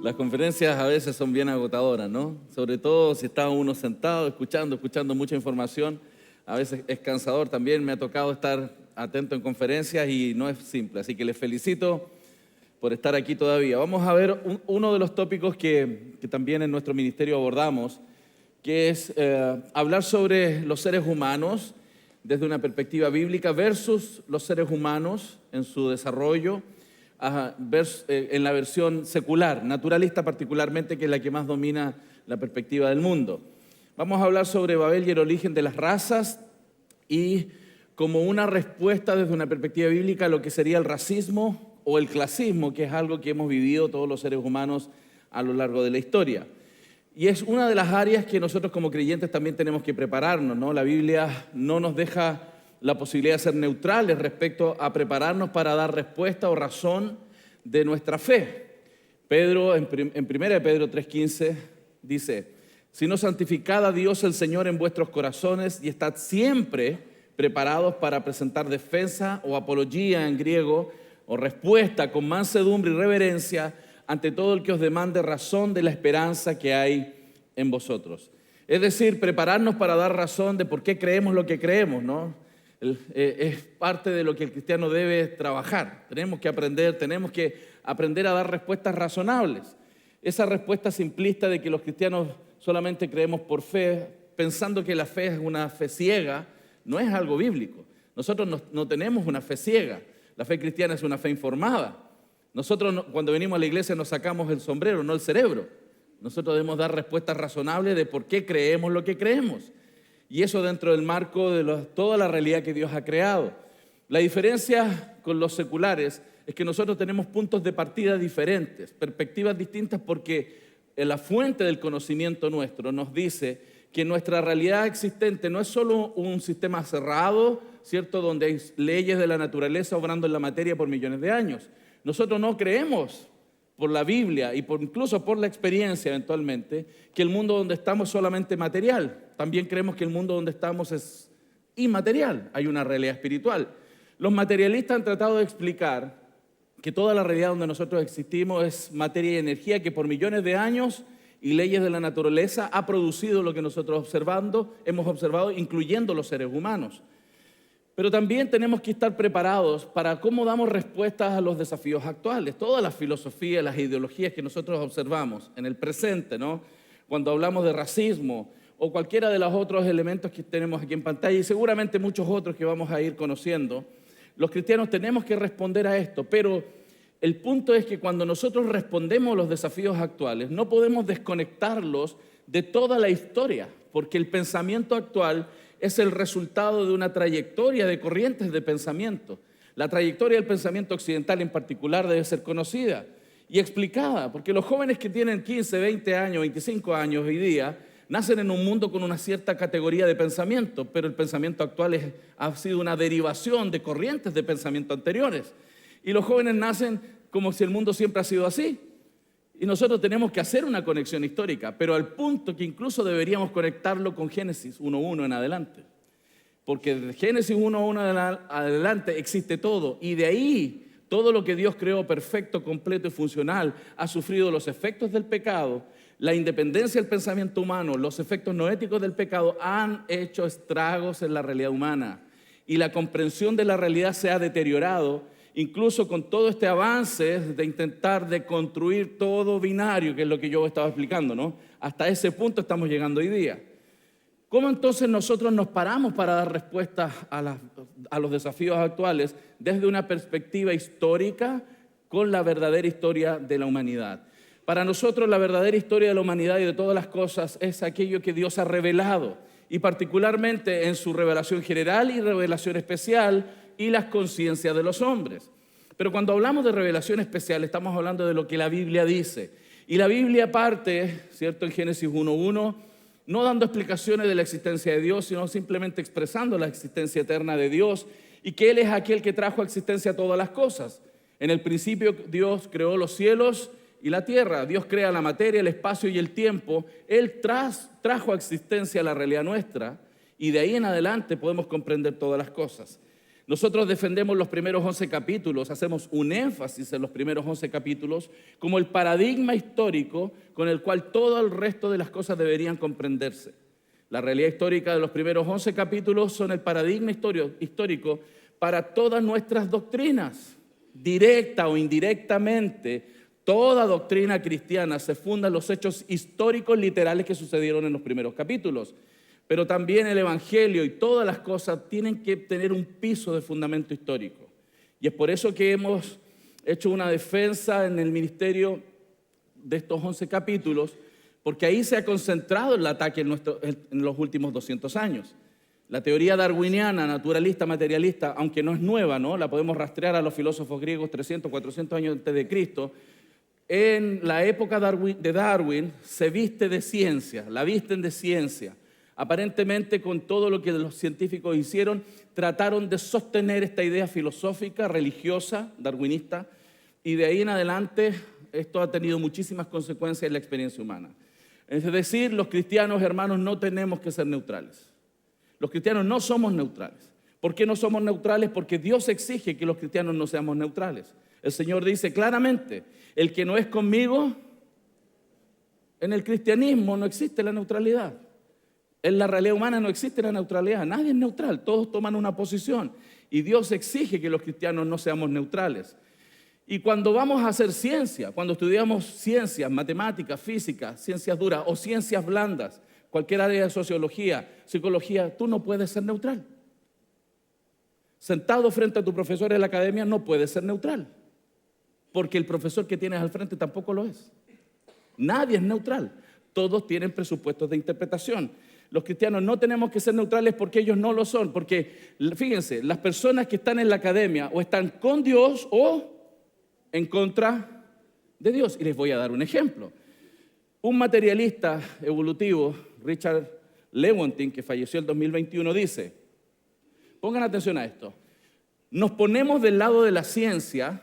Las conferencias a veces son bien agotadoras, ¿no? Sobre todo si está uno sentado, escuchando mucha información. A veces es cansador también. Me ha tocado estar atento en conferencias y no es simple. Así que les felicito por estar aquí todavía. Vamos a ver uno de los tópicos que también en nuestro ministerio abordamos, que es hablar sobre los seres humanos desde una perspectiva bíblica versus los seres humanos en su desarrollo, en la versión secular, naturalista particularmente, que es la que más domina la perspectiva del mundo. Vamos a hablar sobre Babel y el origen de las razas y como una respuesta desde una perspectiva bíblica a lo que sería el racismo o el clasismo, que es algo que hemos vivido todos los seres humanos a lo largo de la historia. Y es una de las áreas que nosotros como creyentes también tenemos que prepararnos, ¿no? La Biblia no nos deja la posibilidad de ser neutrales respecto a prepararnos para dar respuesta o razón de nuestra fe. Pedro, en 1 Pedro 3:15, dice: sino santificad a Dios el Señor en vuestros corazones y estad siempre preparados para presentar defensa o apología en griego, o respuesta con mansedumbre y reverencia ante todo el que os demande razón de la esperanza que hay en vosotros. Es decir, prepararnos para dar razón de por qué creemos lo que creemos, ¿no? Es parte de lo que el cristiano debe trabajar. Tenemos que aprender a dar respuestas razonables. Esa respuesta simplista de que los cristianos solamente creemos por fe, pensando que la fe es una fe ciega, no es algo bíblico. Nosotros no tenemos una fe ciega. La fe cristiana es una fe informada. Nosotros cuando venimos a la iglesia nos sacamos el sombrero, no el cerebro. Nosotros debemos dar respuestas razonables de por qué creemos lo que creemos. Y eso dentro del marco de toda la realidad que Dios ha creado. La diferencia con los seculares es que nosotros tenemos puntos de partida diferentes, perspectivas distintas, porque la fuente del conocimiento nuestro nos dice que nuestra realidad existente no es solo un sistema cerrado, ¿cierto?, donde hay leyes de la naturaleza obrando en la materia por millones de años. Nosotros no creemos por la Biblia y incluso por la experiencia eventualmente, que el mundo donde estamos es solamente material. También creemos que el mundo donde estamos es inmaterial, hay una realidad espiritual. Los materialistas han tratado de explicar que toda la realidad donde nosotros existimos es materia y energía que por millones de años y leyes de la naturaleza ha producido lo que nosotros hemos observado, incluyendo los seres humanos. Pero también tenemos que estar preparados para cómo damos respuestas a los desafíos actuales. Todas las filosofías, las ideologías que nosotros observamos en el presente, ¿no?, cuando hablamos de racismo o cualquiera de los otros elementos que tenemos aquí en pantalla y seguramente muchos otros que vamos a ir conociendo, los cristianos tenemos que responder a esto. Pero el punto es que cuando nosotros respondemos a los desafíos actuales, no podemos desconectarlos de toda la historia, porque el pensamiento actual es el resultado de una trayectoria de corrientes de pensamiento. La trayectoria del pensamiento occidental en particular debe ser conocida y explicada, porque los jóvenes que tienen 15, 20 años, 25 años hoy día, nacen en un mundo con una cierta categoría de pensamiento, pero el pensamiento actual ha sido una derivación de corrientes de pensamiento anteriores. Y los jóvenes nacen como si el mundo siempre ha sido así. Y nosotros tenemos que hacer una conexión histórica, pero al punto que incluso deberíamos conectarlo con Génesis 1:1 en adelante. Porque de Génesis 1:1 en adelante existe todo, y de ahí todo lo que Dios creó perfecto, completo y funcional ha sufrido los efectos del pecado. La independencia del pensamiento humano, los efectos no éticos del pecado han hecho estragos en la realidad humana. Y la comprensión de la realidad se ha deteriorado, incluso con todo este avance de intentar de construir todo binario, que es lo que yo estaba explicando, ¿no? Hasta ese punto estamos llegando hoy día. ¿Cómo entonces nosotros nos paramos para dar respuesta a los desafíos actuales desde una perspectiva histórica con la verdadera historia de la humanidad? Para nosotros la verdadera historia de la humanidad y de todas las cosas es aquello que Dios ha revelado, y particularmente en su revelación general y revelación especial y las conciencias de los hombres. Pero cuando hablamos de revelación especial estamos hablando de lo que la Biblia dice. Y la Biblia parte, ¿cierto?, en Génesis 1:1, no dando explicaciones de la existencia de Dios, sino simplemente expresando la existencia eterna de Dios y que Él es aquel que trajo a existencia todas las cosas. En el principio Dios creó los cielos y la tierra. Dios crea la materia, el espacio y el tiempo. Él trajo a existencia la realidad nuestra y de ahí en adelante podemos comprender todas las cosas. Nosotros defendemos los primeros 11 capítulos, hacemos un énfasis en los primeros 11 capítulos como el paradigma histórico con el cual todo el resto de las cosas deberían comprenderse. La realidad histórica de los primeros 11 capítulos son el paradigma histórico para todas nuestras doctrinas. Directa o indirectamente, toda doctrina cristiana se funda en los hechos históricos literales que sucedieron en los primeros capítulos. Pero también el Evangelio y todas las cosas tienen que tener un piso de fundamento histórico. Y es por eso que hemos hecho una defensa en el ministerio de estos 11 capítulos, porque ahí se ha concentrado el ataque en los últimos 200 años. La teoría darwiniana, naturalista, materialista, aunque no es nueva, ¿no? La podemos rastrear a los filósofos griegos 300, 400 años antes de Cristo. En la época de Darwin se viste de ciencia, la visten de ciencia. Aparentemente, con todo lo que los científicos hicieron, trataron de sostener esta idea filosófica, religiosa, darwinista, y de ahí en adelante esto ha tenido muchísimas consecuencias en la experiencia humana. Es decir, los cristianos, hermanos, no tenemos que ser neutrales. Los cristianos no somos neutrales. ¿Por qué no somos neutrales? Porque Dios exige que los cristianos no seamos neutrales. El Señor dice claramente, el que no es conmigo, en el cristianismo no existe la neutralidad. En la realidad humana no existe la neutralidad, nadie es neutral, todos toman una posición y Dios exige que los cristianos no seamos neutrales. Y cuando vamos a hacer ciencia, cuando estudiamos ciencias, matemáticas, física, ciencias duras o ciencias blandas, cualquier área de sociología, psicología, tú no puedes ser neutral. Sentado frente a tu profesor en la academia no puedes ser neutral, porque el profesor que tienes al frente tampoco lo es. Nadie es neutral, todos tienen presupuestos de interpretación. Los cristianos no tenemos que ser neutrales porque ellos no lo son, porque fíjense, las personas que están en la academia o están con Dios o en contra de Dios. Y les voy a dar un ejemplo. Un materialista evolutivo, Richard Lewontin, que falleció en 2021, dice, pongan atención a esto, nos ponemos del lado de la ciencia,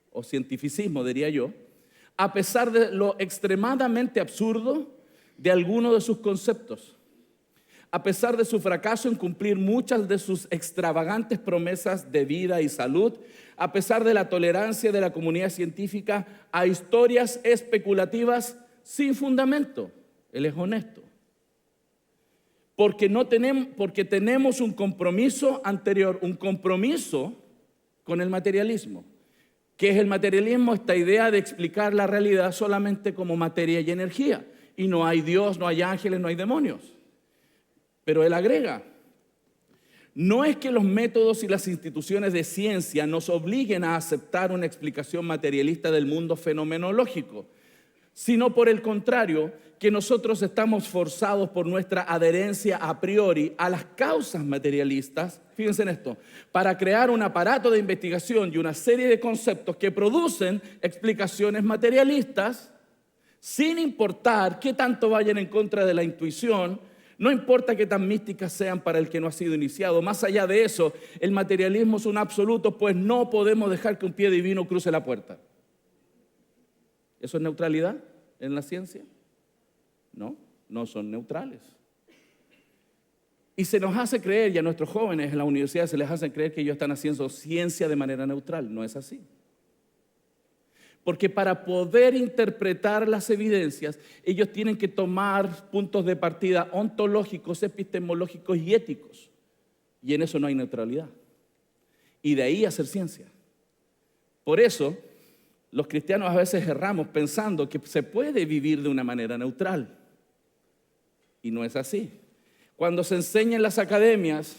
o cientificismo diría yo, a pesar de lo extremadamente absurdo de algunos de sus conceptos, a pesar de su fracaso en cumplir muchas de sus extravagantes promesas de vida y salud, a pesar de la tolerancia de la comunidad científica a historias especulativas sin fundamento. Él es honesto. Porque tenemos un compromiso anterior, un compromiso con el materialismo. ¿Qué es el materialismo? Esta idea de explicar la realidad solamente como materia y energía. Y no hay Dios, no hay ángeles, no hay demonios. Pero él agrega, no es que los métodos y las instituciones de ciencia nos obliguen a aceptar una explicación materialista del mundo fenomenológico, sino por el contrario, que nosotros estamos forzados por nuestra adherencia a priori a las causas materialistas, fíjense en esto, para crear un aparato de investigación y una serie de conceptos que producen explicaciones materialistas, sin importar qué tanto vayan en contra de la intuición. No importa qué tan místicas sean para el que no ha sido iniciado. Más allá de eso, el materialismo es un absoluto, pues no podemos dejar que un pie divino cruce la puerta. ¿Eso es neutralidad en la ciencia? No, no son neutrales. Y se nos hace creer, y a nuestros jóvenes en la universidad se les hace creer que ellos están haciendo ciencia de manera neutral. No es así. Porque para poder interpretar las evidencias, ellos tienen que tomar puntos de partida ontológicos, epistemológicos y éticos. Y en eso no hay neutralidad. Y de ahí hacer ciencia. Por eso, los cristianos a veces erramos pensando que se puede vivir de una manera neutral. Y no es así. Cuando se enseña en las academias,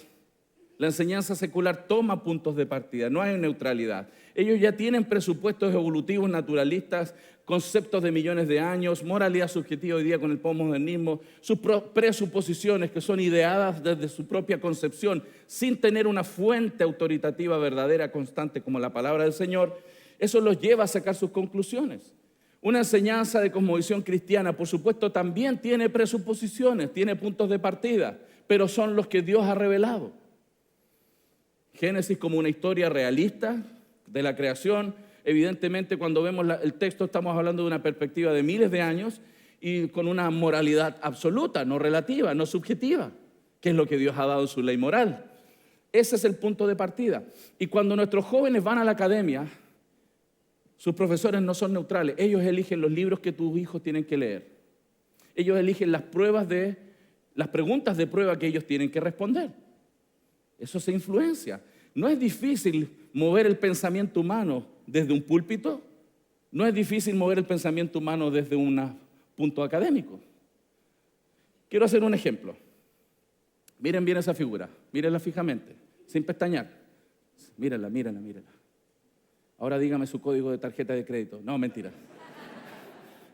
la enseñanza secular toma puntos de partida, no hay neutralidad. Ellos ya tienen presupuestos evolutivos, naturalistas, conceptos de millones de años, moralidad subjetiva hoy día con el posmodernismo, sus presuposiciones que son ideadas desde su propia concepción, sin tener una fuente autoritativa verdadera, constante como la palabra del Señor. Eso los lleva a sacar sus conclusiones. Una enseñanza de cosmovisión cristiana, por supuesto, también tiene presuposiciones, tiene puntos de partida, pero son los que Dios ha revelado. Génesis como una historia realista de la creación. Evidentemente, cuando vemos el texto estamos hablando de una perspectiva de miles de años y con una moralidad absoluta, no relativa, no subjetiva, que es lo que Dios ha dado en su ley moral. Ese es el punto de partida. Y cuando nuestros jóvenes van a la academia, sus profesores no son neutrales. Ellos eligen los libros que tus hijos tienen que leer. Ellos eligen las preguntas de prueba que ellos tienen que responder. Eso se influencia. No es difícil mover el pensamiento humano desde un púlpito. No es difícil mover el pensamiento humano desde un punto académico. Quiero hacer un ejemplo. Miren bien esa figura. Mírenla fijamente, sin pestañear. Mírenla. Ahora dígame su código de tarjeta de crédito. No, mentira.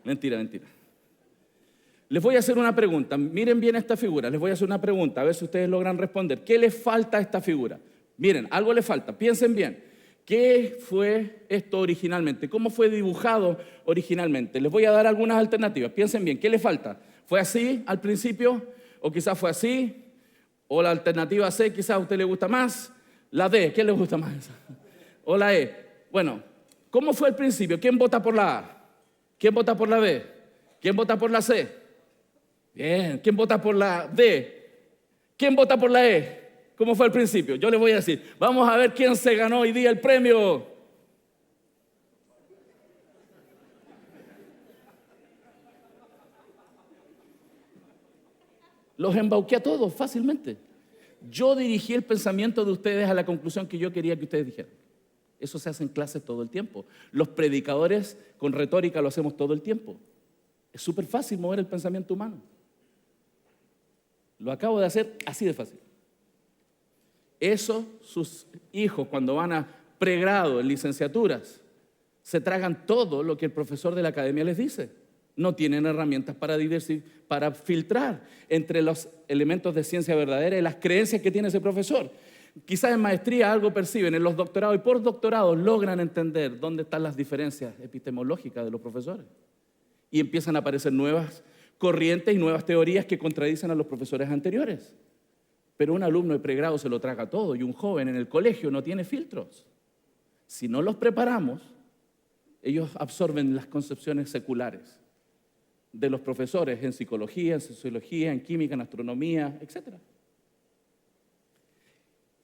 Mentira. Les voy a hacer una pregunta. Miren bien esta figura. Les voy a hacer una pregunta. A ver si ustedes logran responder. ¿Qué le falta a esta figura? Miren, algo le falta. Piensen bien. ¿Qué fue esto originalmente? ¿Cómo fue dibujado originalmente? Les voy a dar algunas alternativas. Piensen bien. ¿Qué le falta? ¿Fue así al principio? ¿O quizás fue así? ¿O la alternativa C quizás a usted le gusta más? La D, ¿qué le gusta más? ¿O la E? Bueno, ¿cómo fue al principio? ¿Quién vota por la A? ¿Quién vota por la B? ¿Quién vota por la C? Bien. ¿Quién vota por la D? ¿Quién vota por la E? ¿Cómo fue al principio? Yo les voy a decir, vamos a ver quién se ganó hoy día el premio. Los embauqué a todos fácilmente. Yo dirigí el pensamiento de ustedes a la conclusión que yo quería que ustedes dijeran. Eso se hace en clases todo el tiempo. Los predicadores con retórica lo hacemos todo el tiempo. Es súper fácil mover el pensamiento humano. Lo acabo de hacer así de fácil. Eso, sus hijos cuando van a pregrado, en licenciaturas, se tragan todo lo que el profesor de la academia les dice. No tienen herramientas para filtrar entre los elementos de ciencia verdadera y las creencias que tiene ese profesor. Quizás en maestría algo perciben, en los doctorados y postdoctorados logran entender dónde están las diferencias epistemológicas de los profesores. Y empiezan a aparecer nuevas corrientes y nuevas teorías que contradicen a los profesores anteriores. Pero un alumno de pregrado se lo traga todo y un joven en el colegio no tiene filtros. Si no los preparamos, ellos absorben las concepciones seculares de los profesores en psicología, en sociología, en química, en astronomía, etc.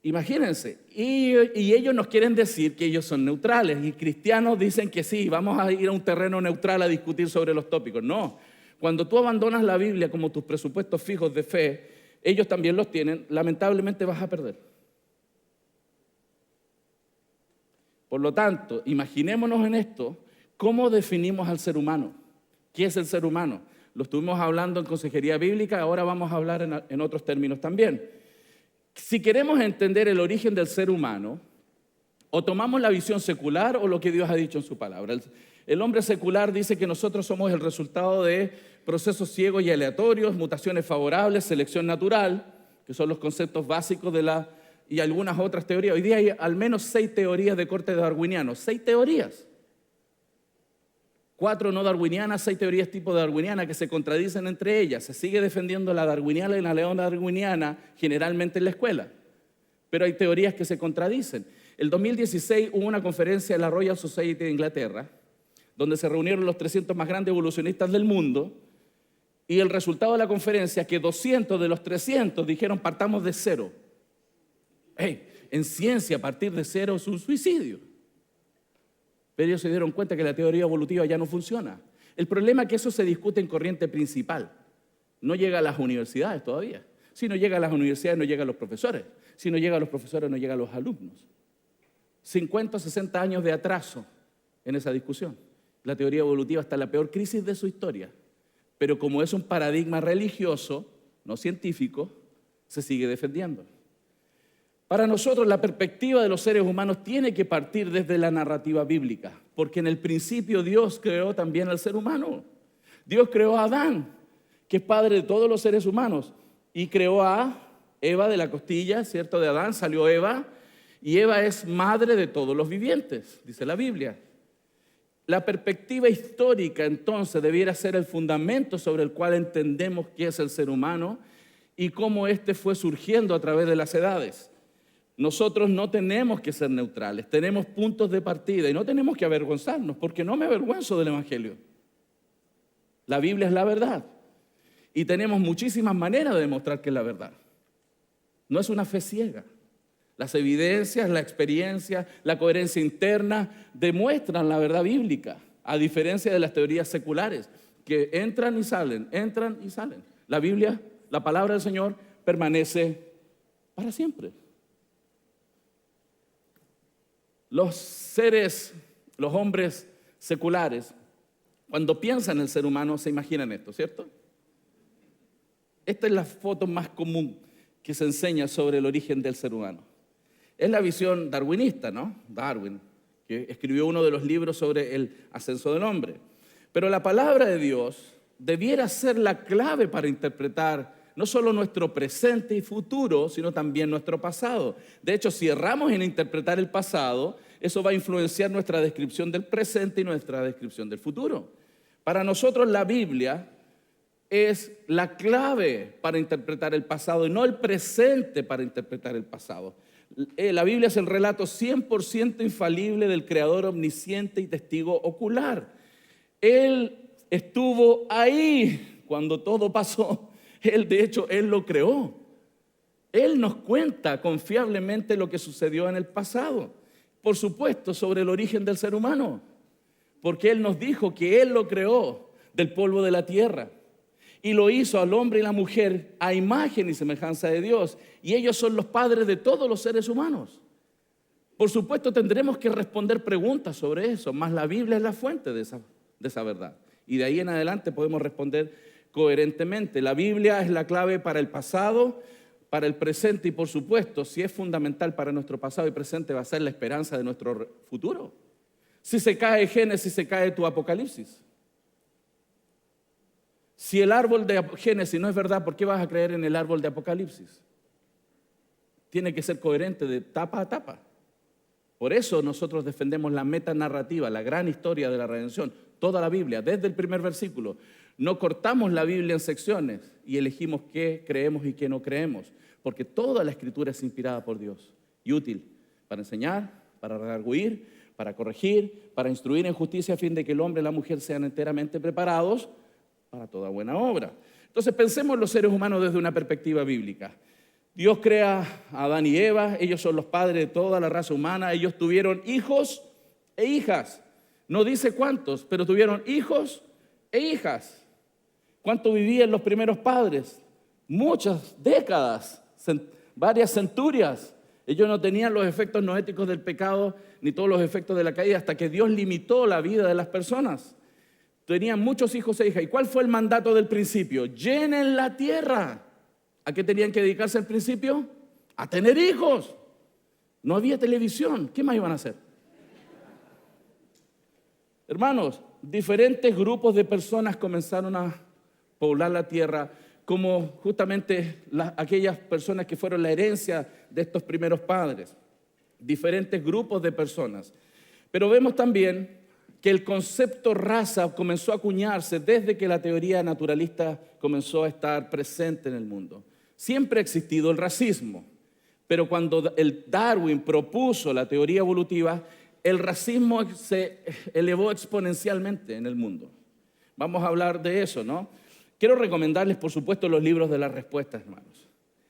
Imagínense, y ellos nos quieren decir que ellos son neutrales y cristianos dicen que sí, vamos a ir a un terreno neutral a discutir sobre los tópicos. No, cuando tú abandonas la Biblia como tus presupuestos fijos de fe, ellos también los tienen, lamentablemente vas a perder. Por lo tanto, imaginémonos en esto, ¿cómo definimos al ser humano? ¿Qué es el ser humano? Lo estuvimos hablando en consejería bíblica, ahora vamos a hablar en otros términos también. Si queremos entender el origen del ser humano, o tomamos la visión secular o lo que Dios ha dicho en su palabra. El hombre secular dice que nosotros somos el resultado de procesos ciegos y aleatorios, mutaciones favorables, selección natural, que son los conceptos básicos y algunas otras teorías. Hoy día hay al menos 6 teorías de corte darwiniano, 6 teorías. 4 no darwinianas, 6 teorías tipo darwiniana que se contradicen entre ellas. Se sigue defendiendo la darwiniana y la neodarwiniana generalmente en la escuela, pero hay teorías que se contradicen. El 2016 hubo una conferencia en la Royal Society de Inglaterra, donde se reunieron los 300 más grandes evolucionistas del mundo, y el resultado de la conferencia es que 200 de los 300 dijeron partamos de cero. En ciencia partir de cero es un suicidio. Pero ellos se dieron cuenta que la teoría evolutiva ya no funciona. El problema es que eso se discute en corriente principal. No llega a las universidades todavía. Si no llega a las universidades, no llega a los profesores. Si no llega a los profesores, no llega a los alumnos. 50 o 60 años de atraso en esa discusión. La teoría evolutiva está en la peor crisis de su historia. Pero como es un paradigma religioso, no científico, se sigue defendiendo. Para nosotros la perspectiva de los seres humanos tiene que partir desde la narrativa bíblica, porque en el principio Dios creó también al ser humano. Dios creó a Adán, que es padre de todos los seres humanos, y creó a Eva de la costilla, ¿cierto? De Adán salió Eva, y Eva es madre de todos los vivientes, dice la Biblia. La perspectiva histórica entonces debiera ser el fundamento sobre el cual entendemos qué es el ser humano y cómo éste fue surgiendo a través de las edades. Nosotros no tenemos que ser neutrales, tenemos puntos de partida y no tenemos que avergonzarnos, porque no me avergüenzo del Evangelio. La Biblia es la verdad y tenemos muchísimas maneras de demostrar que es la verdad. No es una fe ciega. Las evidencias, la experiencia, la coherencia interna demuestran la verdad bíblica, a diferencia de las teorías seculares, que entran y salen, entran y salen. La Biblia, la palabra del Señor, permanece para siempre. Los hombres seculares, cuando piensan en el ser humano, se imaginan esto, ¿cierto? Esta es la foto más común que se enseña sobre el origen del ser humano. Es la visión darwinista, ¿no? Darwin, que escribió uno de los libros sobre el ascenso del hombre. Pero la palabra de Dios debiera ser la clave para interpretar no solo nuestro presente y futuro, sino también nuestro pasado. De hecho, si erramos en interpretar el pasado, eso va a influenciar nuestra descripción del presente y nuestra descripción del futuro. Para nosotros la Biblia es la clave para interpretar el pasado y no el presente para interpretar el pasado. La Biblia es el relato 100% infalible del Creador omnisciente y testigo ocular. Él estuvo ahí cuando todo pasó. De hecho, Él lo creó. Él nos cuenta confiablemente lo que sucedió en el pasado. Por supuesto, sobre el origen del ser humano. Porque Él nos dijo que Él lo creó del polvo de la tierra. Y lo hizo al hombre y la mujer a imagen y semejanza de Dios. Y ellos son los padres de todos los seres humanos. Por supuesto, tendremos que responder preguntas sobre eso, más la Biblia es la fuente de esa verdad. Y de ahí en adelante podemos responder coherentemente. La Biblia es la clave para el pasado, para el presente y, por supuesto, si es fundamental para nuestro pasado y presente, va a ser la esperanza de nuestro futuro. Si se cae Génesis, se cae tu Apocalipsis. Si el árbol de Génesis no es verdad, ¿por qué vas a creer en el árbol de Apocalipsis? Tiene que ser coherente de tapa a tapa. Por eso nosotros defendemos la metanarrativa, la gran historia de la redención, toda la Biblia, desde el primer versículo. No cortamos la Biblia en secciones y elegimos qué creemos y qué no creemos, porque toda la Escritura es inspirada por Dios y útil para enseñar, para redarguir, para corregir, para instruir en justicia, a fin de que el hombre y la mujer sean enteramente preparados para toda buena obra. Entonces pensemos en los seres humanos desde una perspectiva bíblica. Dios crea a Adán y Eva, ellos son los padres de toda la raza humana, ellos tuvieron hijos e hijas. No dice cuántos, pero tuvieron hijos e hijas. ¿Cuánto vivían los primeros padres? Muchas décadas, varias centurias. Ellos no tenían los efectos noéticos del pecado ni todos los efectos de la caída hasta que Dios limitó la vida de las personas. Tenían muchos hijos e hijas. ¿Y cuál fue el mandato del principio? Llenen la tierra. ¿A qué tenían que dedicarse al principio? A tener hijos. No había televisión. ¿Qué más iban a hacer? Hermanos, diferentes grupos de personas comenzaron a poblar la tierra, como justamente aquellas personas que fueron la herencia de estos primeros padres. Diferentes grupos de personas. Pero vemos también que el concepto raza comenzó a acuñarse desde que la teoría naturalista comenzó a estar presente en el mundo. Siempre ha existido el racismo, pero cuando el Darwin propuso la teoría evolutiva, el racismo se elevó exponencialmente en el mundo. Vamos a hablar de eso, ¿no? Quiero recomendarles, por supuesto, los libros de las respuestas, hermanos.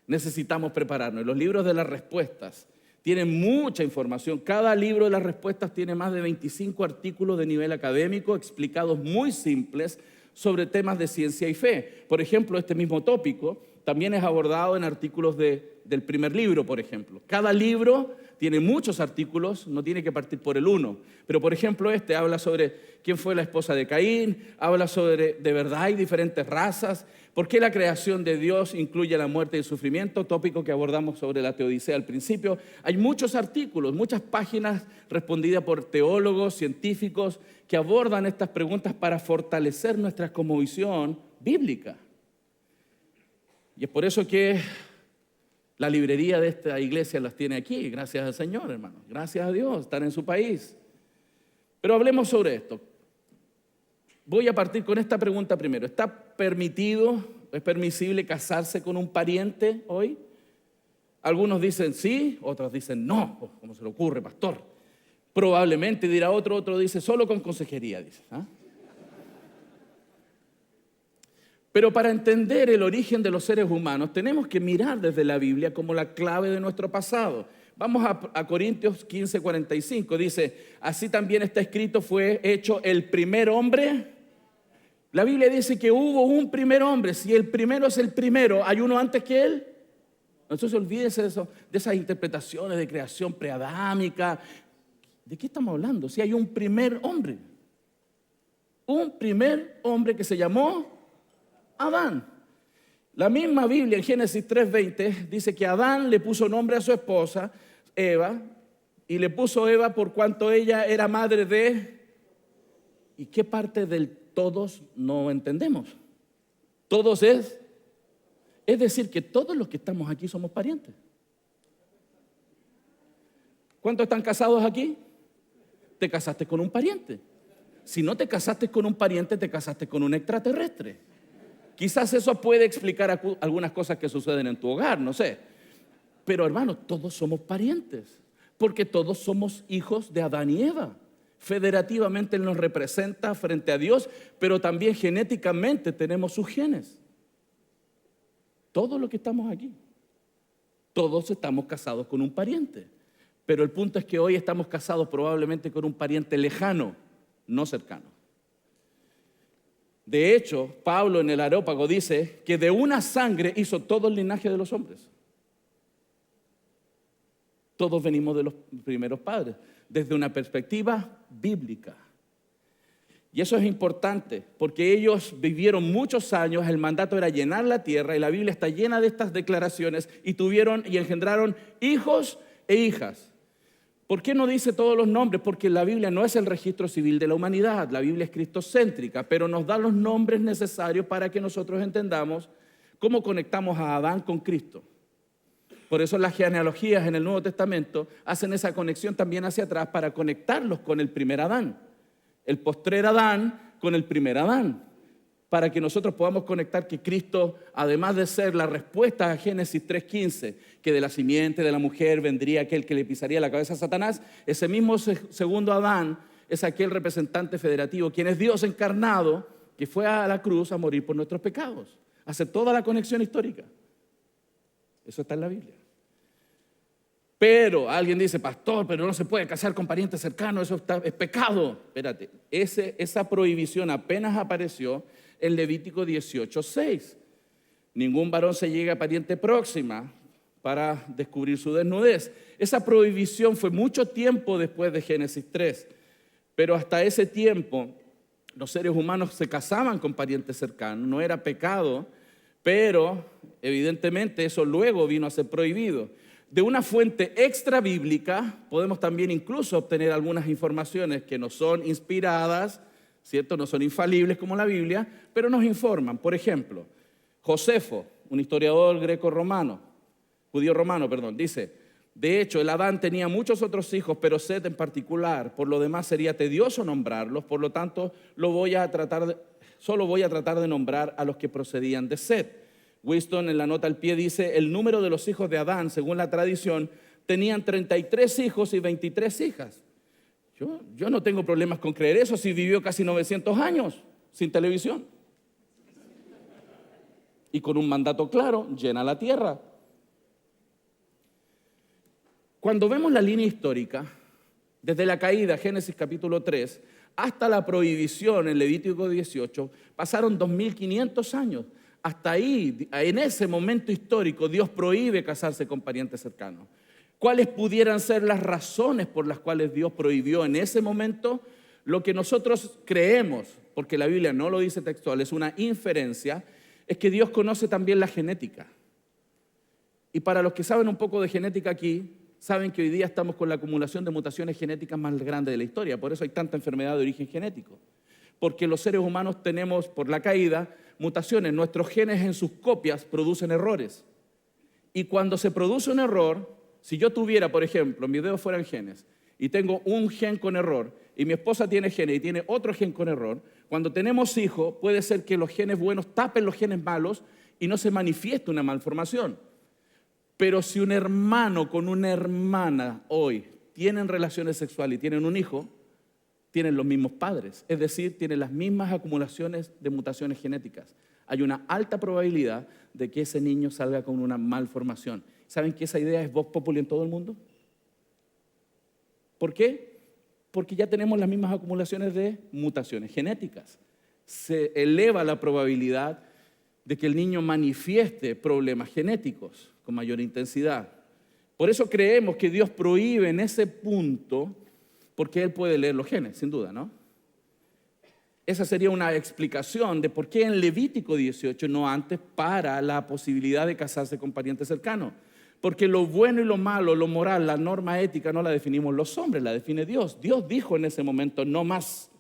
Necesitamos prepararnos. Los libros de las respuestas tienen mucha información. Cada libro de las respuestas tiene más de 25 artículos de nivel académico explicados muy simples sobre temas de ciencia y fe. Por ejemplo, este mismo tópico también es abordado en artículos del primer libro, por ejemplo. Cada libro tiene muchos artículos, no tiene que partir por el uno. Pero, por ejemplo, este habla sobre quién fue la esposa de Caín, habla sobre de verdad hay diferentes razas, por qué la creación de Dios incluye la muerte y el sufrimiento, tópico que abordamos sobre la teodicea al principio. Hay muchos artículos, muchas páginas respondidas por teólogos, científicos, que abordan estas preguntas para fortalecer nuestra cosmovisión bíblica. Y es por eso que la librería de esta iglesia las tiene aquí, gracias al Señor, hermanos. Gracias a Dios, están en su país. Pero hablemos sobre esto. Voy a partir con esta pregunta primero. ¿Está permitido, es permisible casarse con un pariente hoy? Algunos dicen sí, otros dicen no. ¿Cómo se le ocurre, pastor? Probablemente, dirá otro dice solo con consejería, dice. ¿Ah? Pero para entender el origen de los seres humanos tenemos que mirar desde la Biblia como la clave de nuestro pasado. Vamos a Corintios 15, 45. Dice, así también está escrito, fue hecho el primer hombre. La Biblia dice que hubo un primer hombre. Si el primero es el primero, ¿hay uno antes que él? Entonces olvídese de esas interpretaciones de creación preadámica. ¿De qué estamos hablando? Si hay un primer hombre. Un primer hombre que se llamó Adán. La misma Biblia en Génesis 3:20 dice que Adán le puso nombre a su esposa, Eva, y le puso Eva por cuanto ella era madre de... ¿Y qué parte del todos no entendemos? Todos es decir, que todos los que estamos aquí somos parientes. ¿Cuántos están casados aquí? Te casaste con un pariente. Si no te casaste con un pariente, te casaste con un extraterrestre. Quizás eso puede explicar algunas cosas que suceden en tu hogar, no sé. Pero hermanos, todos somos parientes, porque todos somos hijos de Adán y Eva. Federativamente Él nos representa frente a Dios, pero también genéticamente tenemos sus genes. Todos los que estamos aquí, todos estamos casados con un pariente. Pero el punto es que hoy estamos casados probablemente con un pariente lejano, no cercano. De hecho, Pablo en el Areópago dice que de una sangre hizo todo el linaje de los hombres. Todos venimos de los primeros padres, desde una perspectiva bíblica. Y eso es importante, porque ellos vivieron muchos años, el mandato era llenar la tierra, y la Biblia está llena de estas declaraciones, y tuvieron y engendraron hijos e hijas. ¿Por qué no dice todos los nombres? Porque la Biblia no es el registro civil de la humanidad, la Biblia es cristocéntrica, pero nos da los nombres necesarios para que nosotros entendamos cómo conectamos a Adán con Cristo. Por eso las genealogías en el Nuevo Testamento hacen esa conexión también hacia atrás para conectarlos con el primer Adán, el postrer Adán con el primer Adán, para que nosotros podamos conectar que Cristo, además de ser la respuesta a Génesis 3:15, que de la simiente de la mujer vendría aquel que le pisaría la cabeza a Satanás, ese mismo segundo Adán es aquel representante federativo, quien es Dios encarnado, que fue a la cruz a morir por nuestros pecados. Hace toda la conexión histórica. Eso está en la Biblia. Pero alguien dice, pastor, pero no se puede casar con parientes cercanos, eso es pecado. Espérate, esa prohibición apenas apareció en Levítico 18:6. Ningún varón se llega a pariente próxima para descubrir su desnudez. Esa prohibición fue mucho tiempo después de Génesis 3, pero hasta ese tiempo los seres humanos se casaban con parientes cercanos, no era pecado, pero evidentemente eso luego vino a ser prohibido. De una fuente extra bíblica podemos también incluso obtener algunas informaciones que no son inspiradas, ¿cierto? No son infalibles como la Biblia, pero nos informan. Por ejemplo, Josefo, un historiador judío romano, dice, de hecho, el Adán tenía muchos otros hijos, pero Set en particular, por lo demás sería tedioso nombrarlos, por lo tanto, solo voy a tratar de nombrar a los que procedían de Set. Winston en la nota al pie dice, el número de los hijos de Adán, según la tradición, tenían 33 hijos y 23 hijas. Yo no tengo problemas con creer eso si vivió casi 900 años sin televisión. Y con un mandato claro, llena la tierra. Cuando vemos la línea histórica, desde la caída, Génesis capítulo 3, hasta la prohibición en Levítico 18, pasaron 2500 años. Hasta ahí, en ese momento histórico, Dios prohíbe casarse con parientes cercanos. ¿Cuáles pudieran ser las razones por las cuales Dios prohibió en ese momento? Lo que nosotros creemos, porque la Biblia no lo dice textual, es una inferencia, es que Dios conoce también la genética. Y para los que saben un poco de genética aquí, saben que hoy día estamos con la acumulación de mutaciones genéticas más grande de la historia. Por eso hay tanta enfermedad de origen genético. Porque los seres humanos tenemos, por la caída, mutaciones. Nuestros genes en sus copias producen errores. Y cuando se produce un error, si yo tuviera, por ejemplo, mis dedos fueran genes, y tengo un gen con error, y mi esposa tiene genes y tiene otro gen con error, cuando tenemos hijos, puede ser que los genes buenos tapen los genes malos y no se manifieste una malformación. Pero si un hermano con una hermana hoy tienen relaciones sexuales y tienen un hijo, tienen los mismos padres, es decir, tienen las mismas acumulaciones de mutaciones genéticas. Hay una alta probabilidad de que ese niño salga con una malformación. ¿Saben que esa idea es vox populi en todo el mundo? ¿Por qué? Porque ya tenemos las mismas acumulaciones de mutaciones genéticas. Se eleva la probabilidad de que el niño manifieste problemas genéticos con mayor intensidad. Por eso creemos que Dios prohíbe en ese punto, porque Él puede leer los genes, sin duda, ¿no? Esa sería una explicación de por qué en Levítico 18, no antes, para la posibilidad de casarse con parientes cercanos. Porque lo bueno y lo malo, lo moral, la norma ética no la definimos los hombres, la define Dios. Dios dijo en ese momento, no más.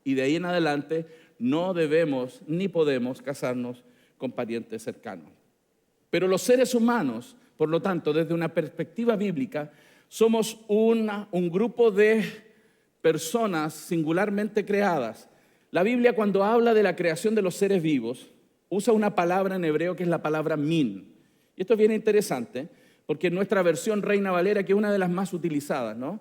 Y de ahí en adelante no debemos ni podemos casarnos con parientes cercanos. Pero los seres humanos, por lo tanto, desde una perspectiva bíblica, somos un grupo de personas singularmente creadas. La Biblia, cuando habla de la creación de los seres vivos, usa una palabra en hebreo que es la palabra min. Y esto es bien interesante, porque en nuestra versión Reina Valera, que es una de las más utilizadas, ¿no?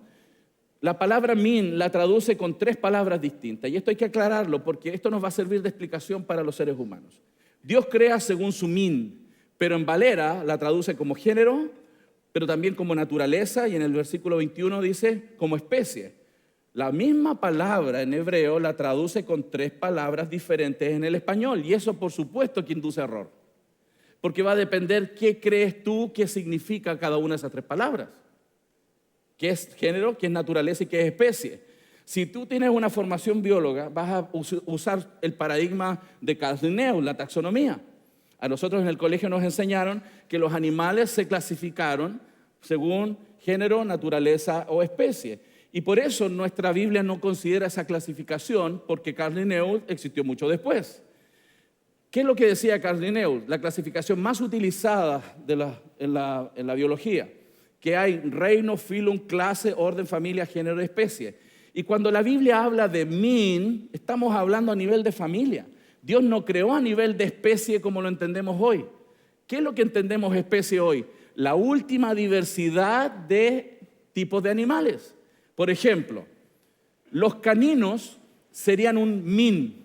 La palabra min la traduce con 3 palabras distintas. Y esto hay que aclararlo, porque esto nos va a servir de explicación para los seres humanos. Dios crea según su min, pero en Valera la traduce como género, pero también como naturaleza, y en el versículo 21 dice como especie. La misma palabra en hebreo la traduce con 3 palabras diferentes en el español, y eso por supuesto que induce error, porque va a depender qué crees tú que significa cada una de esas 3 palabras, qué es género, qué es naturaleza y qué es especie. Si tú tienes una formación bióloga, vas a usar el paradigma de Carl Linnaeus, la taxonomía. A nosotros en el colegio nos enseñaron que los animales se clasificaron según género, naturaleza o especie. Y por eso nuestra Biblia no considera esa clasificación, porque Carl Linnaeus existió mucho después. ¿Qué es lo que decía Carl Linnaeus? La clasificación más utilizada en la biología, que hay reino, filum, clase, orden, familia, género, especie. Y cuando la Biblia habla de min, estamos hablando a nivel de familia. Dios no creó a nivel de especie como lo entendemos hoy. ¿Qué es lo que entendemos especie hoy? La última diversidad de tipos de animales. Por ejemplo, los caninos serían un min.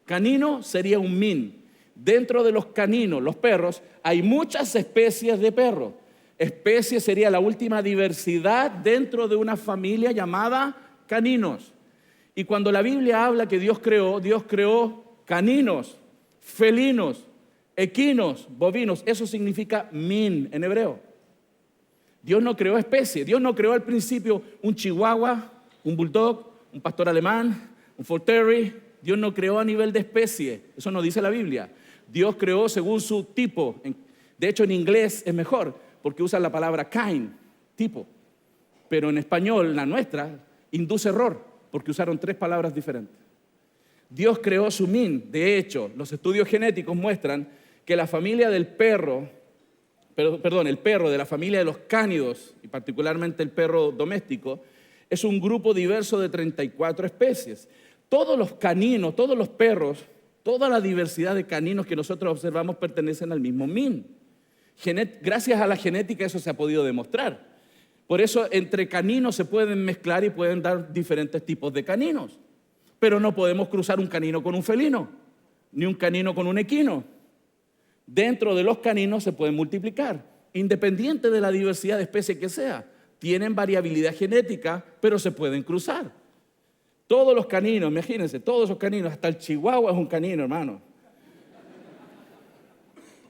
Canino sería un min. Dentro de los caninos, los perros, hay muchas especies de perros. Especie sería la última diversidad dentro de una familia llamada caninos. Y cuando la Biblia habla que Dios creó caninos, felinos, equinos, bovinos. Eso significa min en hebreo. Dios no creó especie. Dios no creó al principio un chihuahua, un bulldog, un pastor alemán, un fort terrier. Dios no creó a nivel de especie. Eso no dice la Biblia. Dios creó según su tipo. De hecho, en inglés es mejor, porque usa la palabra kind, tipo. Pero en español, la nuestra, induce error, porque usaron 3 palabras diferentes. Dios creó su min. De hecho, los estudios genéticos muestran que la familia del perro, el perro de la familia de los cánidos, y particularmente el perro doméstico, es un grupo diverso de 34 especies. Todos los caninos, todos los perros, toda la diversidad de caninos que nosotros observamos pertenecen al mismo min. Gracias a la genética eso se ha podido demostrar. Por eso entre caninos se pueden mezclar y pueden dar diferentes tipos de caninos. Pero no podemos cruzar un canino con un felino, ni un canino con un equino. Dentro de los caninos se pueden multiplicar, independiente de la diversidad de especies que sea. Tienen variabilidad genética, pero se pueden cruzar. Todos los caninos, imagínense, todos esos caninos, hasta el chihuahua es un canino, hermano.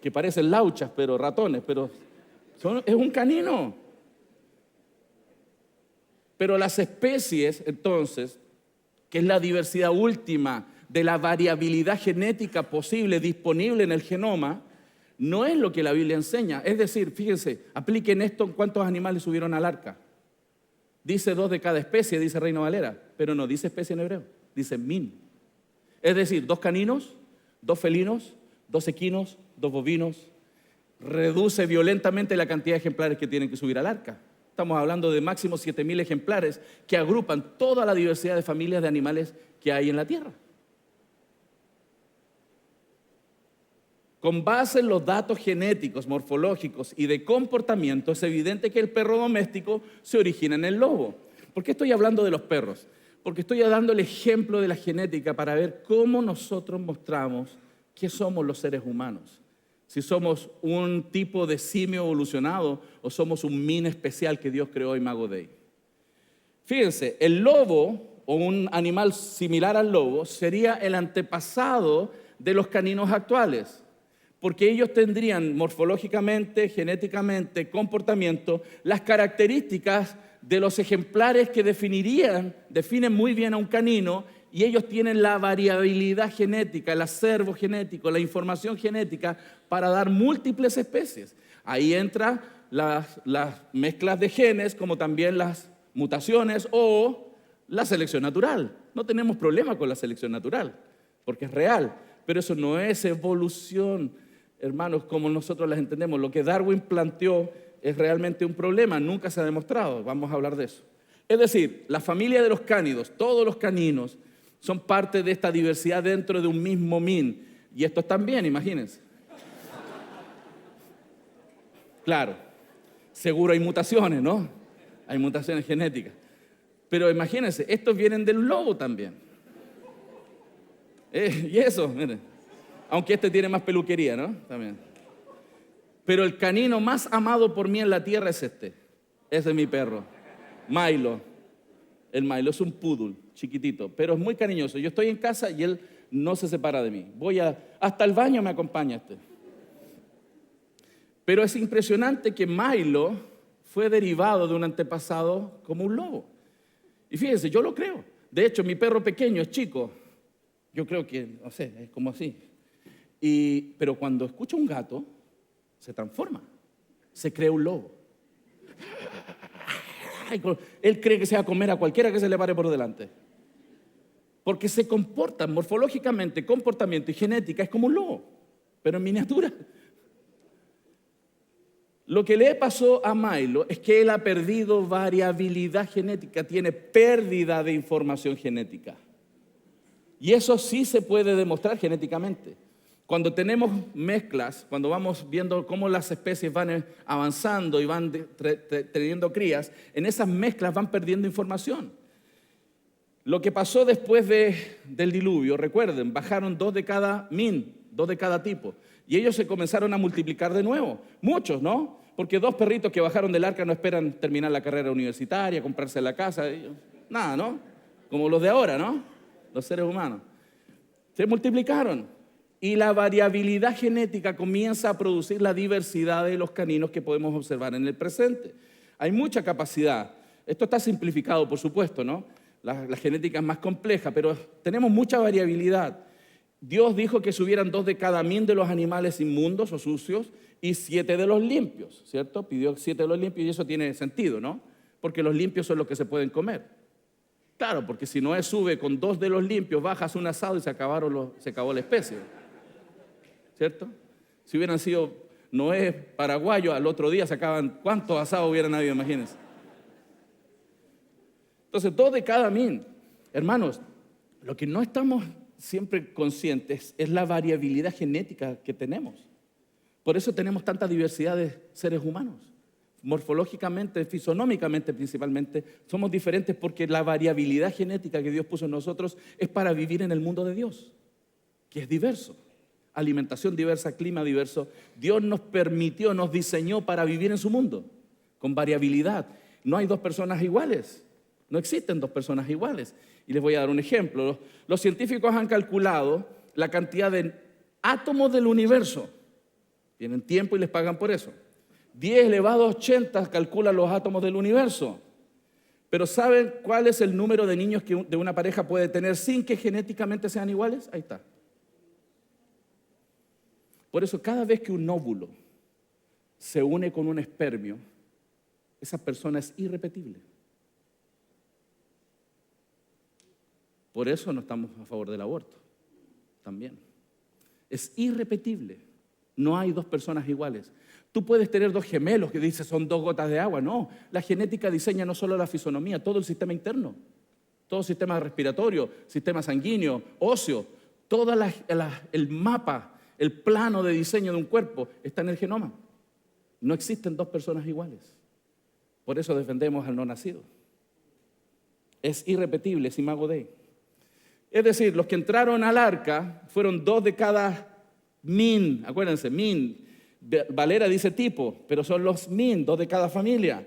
Que parecen lauchas, pero ratones, pero es un canino. Pero las especies, entonces, que es la diversidad última de la variabilidad genética posible, disponible en el genoma, no es lo que la Biblia enseña. Es decir, fíjense, apliquen esto en cuántos animales subieron al arca. Dice 2 de cada especie, dice Reina Valera, pero no dice especie en hebreo, dice min. Es decir, 2 caninos, 2 felinos, 2 equinos, 2 bovinos. Reduce violentamente la cantidad de ejemplares que tienen que subir al arca. Estamos hablando de máximo 7,000 ejemplares que agrupan toda la diversidad de familias de animales que hay en la tierra. Con base en los datos genéticos, morfológicos y de comportamiento, es evidente que el perro doméstico se origina en el lobo. ¿Por qué estoy hablando de los perros? Porque estoy dando el ejemplo de la genética para ver cómo nosotros mostramos que somos los seres humanos. Si somos un tipo de simio evolucionado o somos un min especial que Dios creó Imago Dei. Fíjense, el lobo o un animal similar al lobo sería el antepasado de los caninos actuales, porque ellos tendrían morfológicamente, genéticamente, comportamiento, las características de los ejemplares que definen muy bien a un canino, y ellos tienen la variabilidad genética, el acervo genético, la información genética para dar múltiples especies. Ahí entran las mezclas de genes, como también las mutaciones o la selección natural. No tenemos problema con la selección natural, porque es real, pero eso no es evolución, hermanos, como nosotros las entendemos. Lo que Darwin planteó es realmente un problema, nunca se ha demostrado, vamos a hablar de eso. Es decir, la familia de los cánidos, todos los caninos, son parte de esta diversidad dentro de un mismo min. Y estos también, imagínense. Claro, seguro hay mutaciones, ¿no? Hay mutaciones genéticas. Pero imagínense, estos vienen del lobo también. Y eso, miren. Aunque este tiene más peluquería, ¿no? También. Pero el canino más amado por mí en la tierra es este. Ese es mi perro, Milo. El Milo es un poodle, chiquitito, pero es muy cariñoso. Yo estoy en casa y él no se separa de mí. Hasta el baño me acompaña este. Pero es impresionante que Milo fue derivado de un antepasado como un lobo. Y fíjense, yo lo creo. De hecho, mi perro pequeño es chico. Yo creo que, no sé, es como así. Pero cuando escucha un gato, se transforma. Se crea un lobo. Él cree que se va a comer a cualquiera que se le pare por delante. Porque se comporta morfológicamente, comportamiento y genética, es como un lobo, pero en miniatura. Lo que le pasó a Milo es que él ha perdido variabilidad genética, tiene pérdida de información genética. Y eso sí se puede demostrar genéticamente. Cuando tenemos mezclas, cuando vamos viendo cómo las especies van avanzando y van teniendo crías, en esas mezclas van perdiendo información. Lo que pasó después del diluvio, recuerden, bajaron 2 de cada min, 2 de cada tipo. Y ellos se comenzaron a multiplicar de nuevo. Muchos, ¿no? Porque 2 perritos que bajaron del arca no esperan terminar la carrera universitaria, comprarse la casa. Nada, ¿no? Como los de ahora, ¿no? Los seres humanos. Se multiplicaron. Y la variabilidad genética comienza a producir la diversidad de los caninos que podemos observar en el presente. Hay mucha capacidad. Esto está simplificado, por supuesto, ¿no? La genética es más compleja, pero tenemos mucha variabilidad. Dios dijo que subieran 2 de cada min de los animales inmundos o sucios y 7 de los limpios, ¿cierto? Pidió 7 de los limpios y eso tiene sentido, ¿no? Porque los limpios son los que se pueden comer. Claro, porque si Noé sube con 2 de los limpios, bajas un asado y se acabó la especie. ¿Cierto? Si hubieran sido Noé paraguayo, al otro día sacaban, ¿cuántos asados hubieran habido? Imagínense. Entonces, 2 de cada min. Hermanos, lo que no estamos siempre conscientes es la variabilidad genética que tenemos. Por eso tenemos tanta diversidad de seres humanos. Morfológicamente, fisonómicamente principalmente, somos diferentes porque la variabilidad genética que Dios puso en nosotros es para vivir en el mundo de Dios, que es diverso. Alimentación diversa, clima diverso. Dios nos permitió, nos diseñó para vivir en su mundo, con variabilidad. No hay 2 personas iguales, no existen 2 personas iguales. Y les voy a dar un ejemplo. Los científicos han calculado la cantidad de átomos del universo. Tienen tiempo y les pagan por eso. 10 elevado a 80 calculan los átomos del universo. Pero ¿saben cuál es el número de niños que de una pareja puede tener sin que genéticamente sean iguales? Ahí está. Por eso cada vez que un óvulo se une con un espermio, esa persona es irrepetible. Por eso no estamos a favor del aborto, también. Es irrepetible. No hay 2 personas iguales. Tú puedes tener 2 gemelos que dices son 2 gotas de agua. No, la genética diseña no solo la fisonomía, todo el sistema interno, todo el sistema respiratorio, sistema sanguíneo, óseo, todo el mapa, el plano de diseño de un cuerpo está en el genoma. No existen 2 personas iguales. Por eso defendemos al no nacido. Es irrepetible, es imago Dei. Es decir, los que entraron al arca fueron 2 de cada min. Acuérdense, min. Valera dice tipo, pero son los min, 2 de cada familia.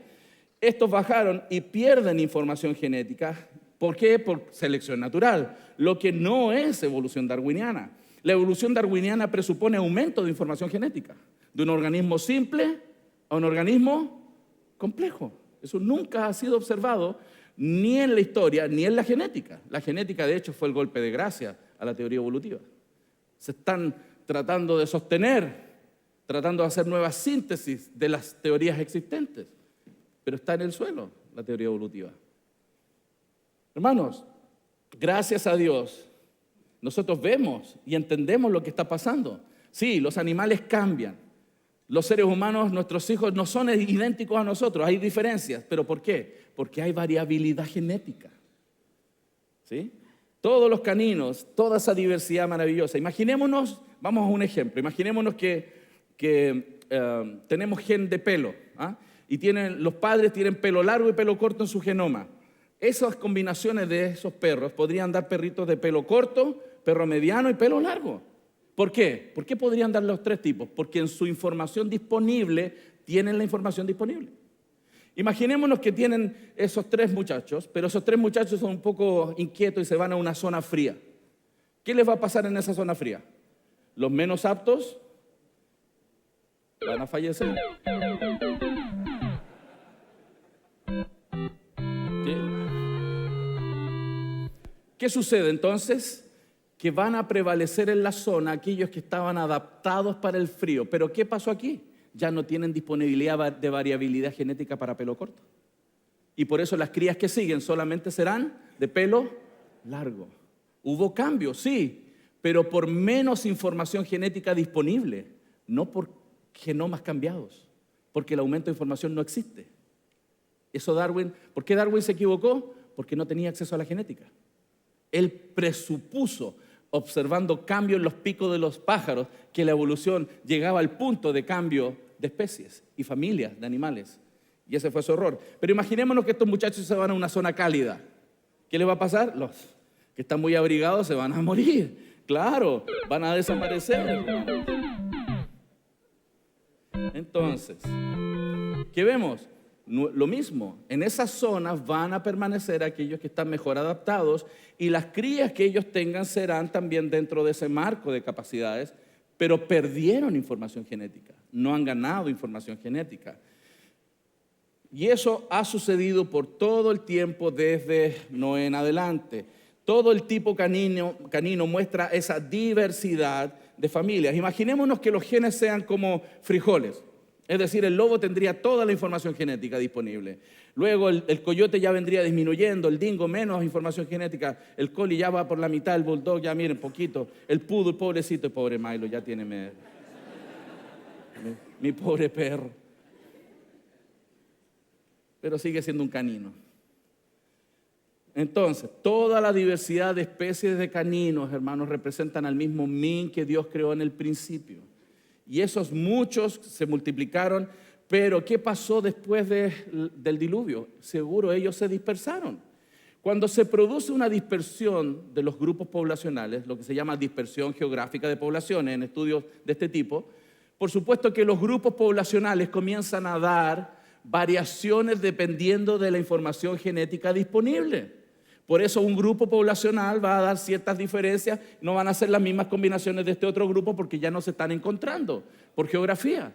Estos bajaron y pierden información genética. ¿Por qué? Por selección natural, lo que no es evolución darwiniana. La evolución darwiniana presupone aumento de información genética, de un organismo simple a un organismo complejo. Eso nunca ha sido observado ni en la historia ni en la genética. La genética, de hecho, fue el golpe de gracia a la teoría evolutiva. Se están tratando de sostener, tratando de hacer nuevas síntesis de las teorías existentes, pero está en el suelo la teoría evolutiva. Hermanos, gracias a Dios, nosotros vemos y entendemos lo que está pasando. Sí, los animales cambian. Los seres humanos, nuestros hijos, no son idénticos a nosotros, hay diferencias. ¿Pero por qué? Porque hay variabilidad genética. ¿Sí? Todos los caninos, toda esa diversidad maravillosa. Imaginémonos, vamos a un ejemplo, imaginémonos que tenemos gen de pelo, ¿ah? Y los padres tienen pelo largo y pelo corto en su genoma. Esas combinaciones de esos perros podrían dar perritos de pelo corto, perro mediano y pelo largo. ¿Por qué? ¿Por qué podrían dar los tres tipos? Porque en su información disponible tienen la información disponible. Imaginémonos que tienen esos tres muchachos, pero esos tres muchachos son un poco inquietos y se van a una zona fría. ¿Qué les va a pasar en esa zona fría? Los menos aptos van a fallecer. ¿Qué sucede entonces? Que van a prevalecer en la zona aquellos que estaban adaptados para el frío. ¿Pero qué pasó aquí? Ya no tienen disponibilidad de variabilidad genética para pelo corto. Y por eso las crías que siguen solamente serán de pelo largo. Hubo cambios, sí, pero por menos información genética disponible, no por genomas cambiados, porque el aumento de información no existe. Eso ¿por qué Darwin se equivocó? Porque no tenía acceso a la genética. Él presupuso, observando cambios en los picos de los pájaros, que la evolución llegaba al punto de cambio de especies y familias de animales. Y ese fue su error. Pero imaginémonos que estos muchachos se van a una zona cálida. ¿Qué les va a pasar? Los que están muy abrigados se van a morir. Claro, van a desaparecer. Entonces, ¿qué vemos? Lo mismo, en esas zonas van a permanecer aquellos que están mejor adaptados y las crías que ellos tengan serán también dentro de ese marco de capacidades, pero perdieron información genética, no han ganado información genética. Y eso ha sucedido por todo el tiempo desde Noé en adelante. Todo el tipo canino muestra esa diversidad de familias. Imaginémonos que los genes sean como frijoles. Es decir, el lobo tendría toda la información genética disponible. Luego el coyote ya vendría disminuyendo, el dingo menos información genética, el collie ya va por la mitad, el bulldog ya miren poquito, el poodle, pobrecito, el pobre Milo ya tiene mi pobre perro. Pero sigue siendo un canino. Entonces, toda la diversidad de especies de caninos, hermanos, representan al mismo min que Dios creó en el principio. Y esos muchos se multiplicaron, pero ¿qué pasó después del diluvio? Seguro ellos se dispersaron. Cuando se produce una dispersión de los grupos poblacionales, lo que se llama dispersión geográfica de poblaciones en estudios de este tipo, por supuesto que los grupos poblacionales comienzan a dar variaciones dependiendo de la información genética disponible. Por eso un grupo poblacional va a dar ciertas diferencias, no van a ser las mismas combinaciones de este otro grupo porque ya no se están encontrando por geografía.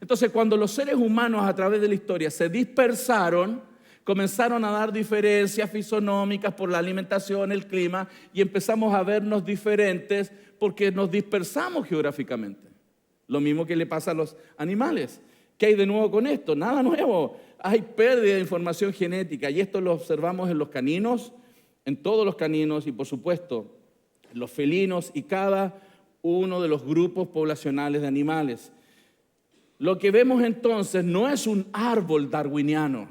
Entonces, cuando los seres humanos a través de la historia se dispersaron, comenzaron a dar diferencias fisonómicas por la alimentación, el clima, y empezamos a vernos diferentes porque nos dispersamos geográficamente. Lo mismo que le pasa a los animales. ¿Qué hay de nuevo con esto? Nada nuevo. Hay pérdida de información genética y esto lo observamos en los caninos, en todos los caninos y por supuesto en los felinos y cada uno de los grupos poblacionales de animales. Lo que vemos entonces no es un árbol darwiniano.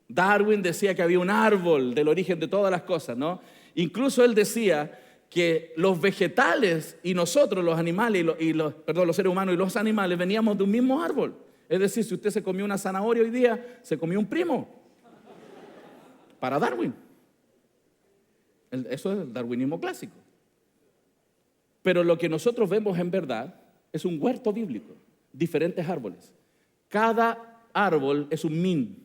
Darwin decía que había un árbol del origen de todas las cosas, ¿no? Incluso él decía que los vegetales y nosotros, los animales, los seres humanos y los animales veníamos de un mismo árbol. Es decir, si usted se comió una zanahoria hoy día, se comió un primo. Para Darwin. Eso es el darwinismo clásico. Pero lo que nosotros vemos en verdad es un huerto bíblico, diferentes árboles. Cada árbol es un min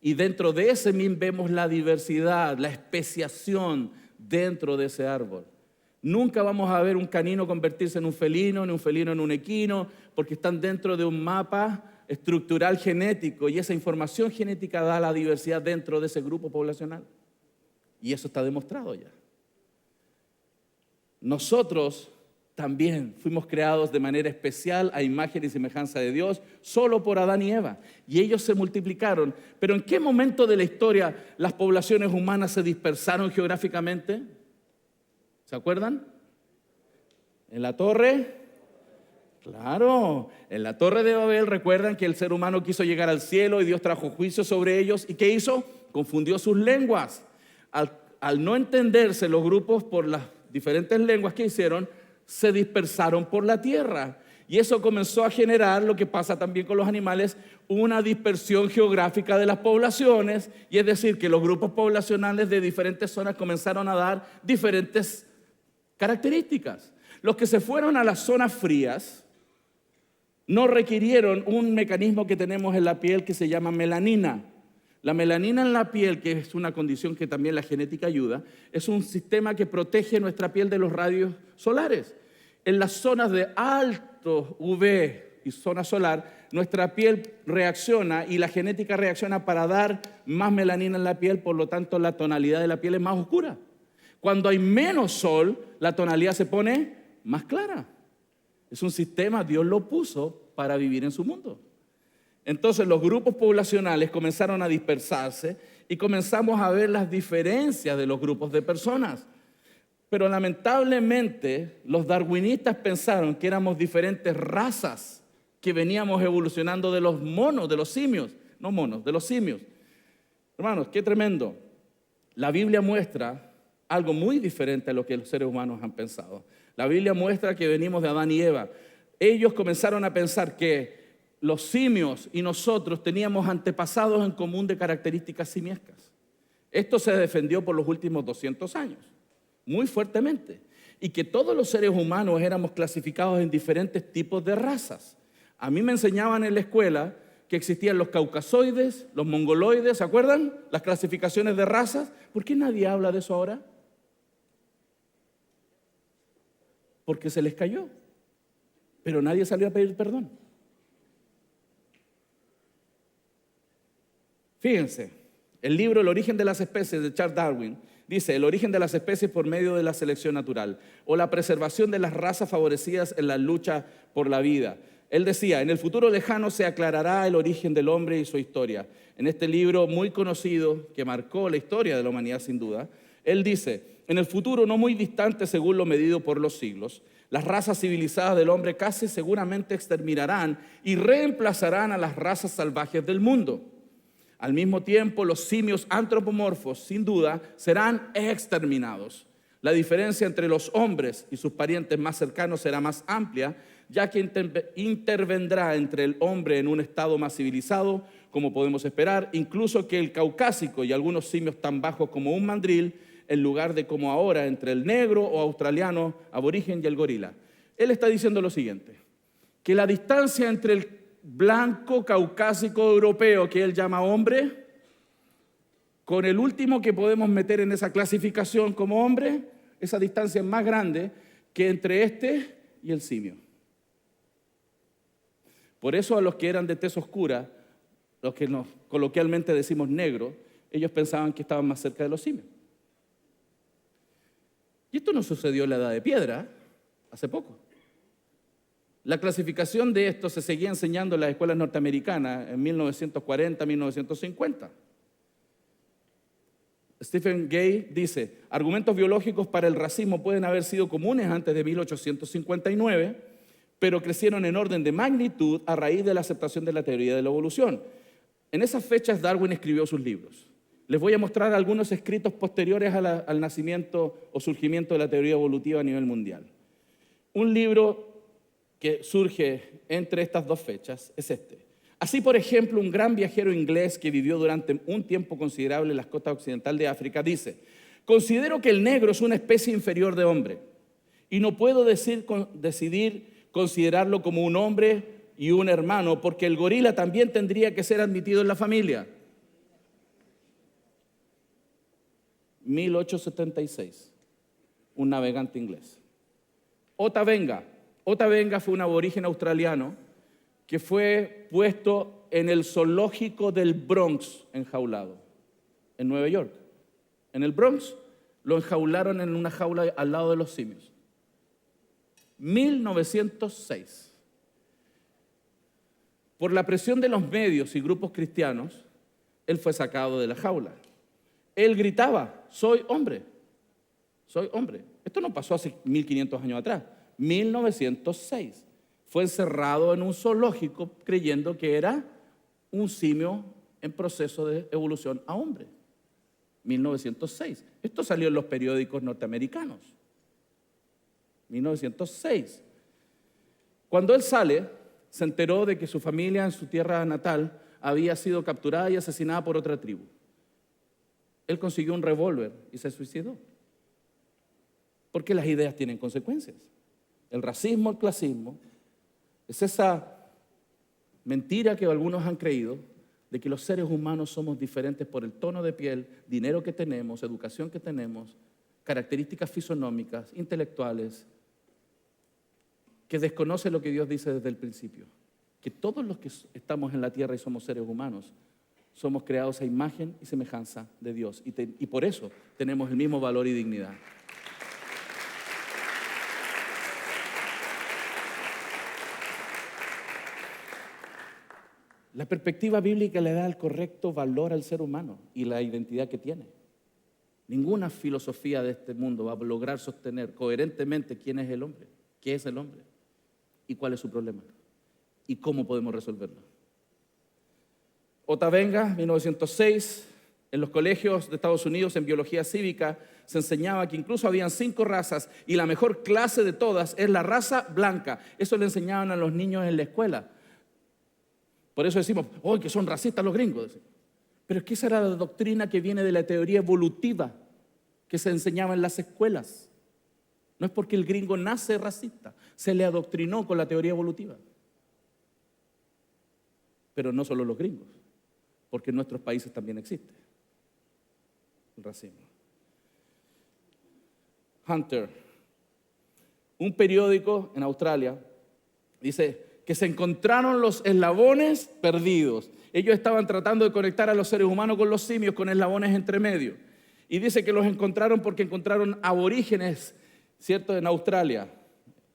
Y dentro de ese min vemos la diversidad, la especiación dentro de ese árbol. Nunca vamos a ver un canino convertirse en un felino, ni un felino en un equino, porque están dentro de un mapa estructural genético y esa información genética da la diversidad dentro de ese grupo poblacional. Y eso está demostrado ya. Nosotros también fuimos creados de manera especial a imagen y semejanza de Dios, solo por Adán y Eva. Y ellos se multiplicaron. Pero ¿en qué momento de la historia las poblaciones humanas se dispersaron geográficamente? ¿Se acuerdan? ¿En la torre? Claro, en la torre de Babel recuerdan que el ser humano quiso llegar al cielo y Dios trajo juicio sobre ellos. ¿Y qué hizo? Confundió sus lenguas. Al no entenderse los grupos por las diferentes lenguas que hicieron, se dispersaron por la tierra. Y eso comenzó a generar lo que pasa también con los animales, una dispersión geográfica de las poblaciones. Y es decir, que los grupos poblacionales de diferentes zonas comenzaron a dar diferentes características. Los que se fueron a las zonas frías no requirieron un mecanismo que tenemos en la piel que se llama melanina. La melanina en la piel, que es una condición que también la genética ayuda, es un sistema que protege nuestra piel de los rayos solares. En las zonas de alto UV y zona solar, nuestra piel reacciona y la genética reacciona para dar más melanina en la piel, por lo tanto la tonalidad de la piel es más oscura. Cuando hay menos sol, la tonalidad se pone más clara. Es un sistema, Dios lo puso para vivir en su mundo. Entonces los grupos poblacionales comenzaron a dispersarse y comenzamos a ver las diferencias de los grupos de personas. Pero lamentablemente los darwinistas pensaron que éramos diferentes razas que veníamos evolucionando de los monos, de los simios, no monos, de los simios. Hermanos, qué tremendo. La Biblia muestra algo muy diferente a lo que los seres humanos han pensado. La Biblia muestra que venimos de Adán y Eva. Ellos comenzaron a pensar que los simios y nosotros teníamos antepasados en común de características simiescas. Esto se defendió por los últimos 200 años, muy fuertemente. Y que todos los seres humanos éramos clasificados en diferentes tipos de razas. A mí me enseñaban en la escuela que existían los caucasoides, los mongoloides, ¿se acuerdan? Las clasificaciones de razas. ¿Por qué nadie habla de eso ahora? Porque se les cayó. Pero nadie salió a pedir perdón. Fíjense, el libro El origen de las especies de Charles Darwin dice: el origen de las especies por medio de la selección natural o la preservación de las razas favorecidas en la lucha por la vida. Él decía: en el futuro lejano se aclarará el origen del hombre y su historia. En este libro muy conocido que marcó la historia de la humanidad sin duda, él dice: en el futuro no muy distante según lo medido por los siglos, las razas civilizadas del hombre casi seguramente exterminarán y reemplazarán a las razas salvajes del mundo. Al mismo tiempo, los simios antropomorfos, sin duda, serán exterminados. La diferencia entre los hombres y sus parientes más cercanos será más amplia, ya que intervendrá entre el hombre en un estado más civilizado, como podemos esperar, incluso que el caucásico y algunos simios tan bajos como un mandril, en lugar de como ahora entre el negro o australiano, aborigen y el gorila. Él está diciendo lo siguiente: que la distancia entre el blanco caucásico europeo, que él llama hombre, con el último que podemos meter en esa clasificación como hombre, esa distancia es más grande que entre este y el simio. Por eso a los que eran de tez oscura, los que nos coloquialmente decimos negro, ellos pensaban que estaban más cerca de los simios. Y esto no sucedió en la Edad de Piedra, hace poco. La clasificación de esto se seguía enseñando en las escuelas norteamericanas en 1940, 1950. Stephen Gay dice: argumentos biológicos para el racismo pueden haber sido comunes antes de 1859, pero crecieron en orden de magnitud a raíz de la aceptación de la teoría de la evolución. En esas fechas Darwin escribió sus libros. Les voy a mostrar algunos escritos posteriores al nacimiento o surgimiento de la teoría evolutiva a nivel mundial. Un libro que surge entre estas dos fechas es este. Así, por ejemplo, un gran viajero inglés que vivió durante un tiempo considerable en las costas occidentales de África dice: considero que el negro es una especie inferior de hombre y no puedo decidir considerarlo como un hombre y un hermano, porque el gorila también tendría que ser admitido en la familia. 1876, un navegante inglés. Otavenga fue un aborigen australiano que fue puesto en el zoológico del Bronx, enjaulado, en Nueva York. En el Bronx lo enjaularon en una jaula al lado de los simios. 1906. Por la presión de los medios y grupos cristianos, él fue sacado de la jaula. Él gritaba, soy hombre, soy hombre. Esto no pasó hace 1500 años atrás, 1906. Fue encerrado en un zoológico creyendo que era un simio en proceso de evolución a hombre. 1906. Esto salió en los periódicos norteamericanos. 1906. Cuando él sale, se enteró de que su familia en su tierra natal había sido capturada y asesinada por otra tribu. Él consiguió un revólver y se suicidó. Porque las ideas tienen consecuencias. El racismo, el clasismo, es esa mentira que algunos han creído de que los seres humanos somos diferentes por el tono de piel, dinero que tenemos, educación que tenemos, características fisonómicas, intelectuales, que desconoce lo que Dios dice desde el principio, que todos los que estamos en la tierra y somos seres humanos, somos creados a imagen y semejanza de Dios, y por eso tenemos el mismo valor y dignidad. La perspectiva bíblica le da el correcto valor al ser humano y la identidad que tiene. Ninguna filosofía de este mundo va a lograr sostener coherentemente quién es el hombre, qué es el hombre y cuál es su problema y cómo podemos resolverlo. Otavenga, 1906, en los colegios de Estados Unidos en biología cívica se enseñaba que incluso habían 5 razas y la mejor clase de todas es la raza blanca. Eso le enseñaban a los niños en la escuela. Por eso decimos, ¡oh, que son racistas los gringos! Pero es que esa era la doctrina que viene de la teoría evolutiva que se enseñaba en las escuelas. No es porque el gringo nace racista, se le adoctrinó con la teoría evolutiva. Pero no solo los gringos, porque en nuestros países también existe el racismo. Hunter, un periódico en Australia, dice que se encontraron los eslabones perdidos. Ellos estaban tratando de conectar a los seres humanos con los simios, con eslabones entre medio. Y dice que los encontraron porque encontraron aborígenes, ¿cierto?, en Australia.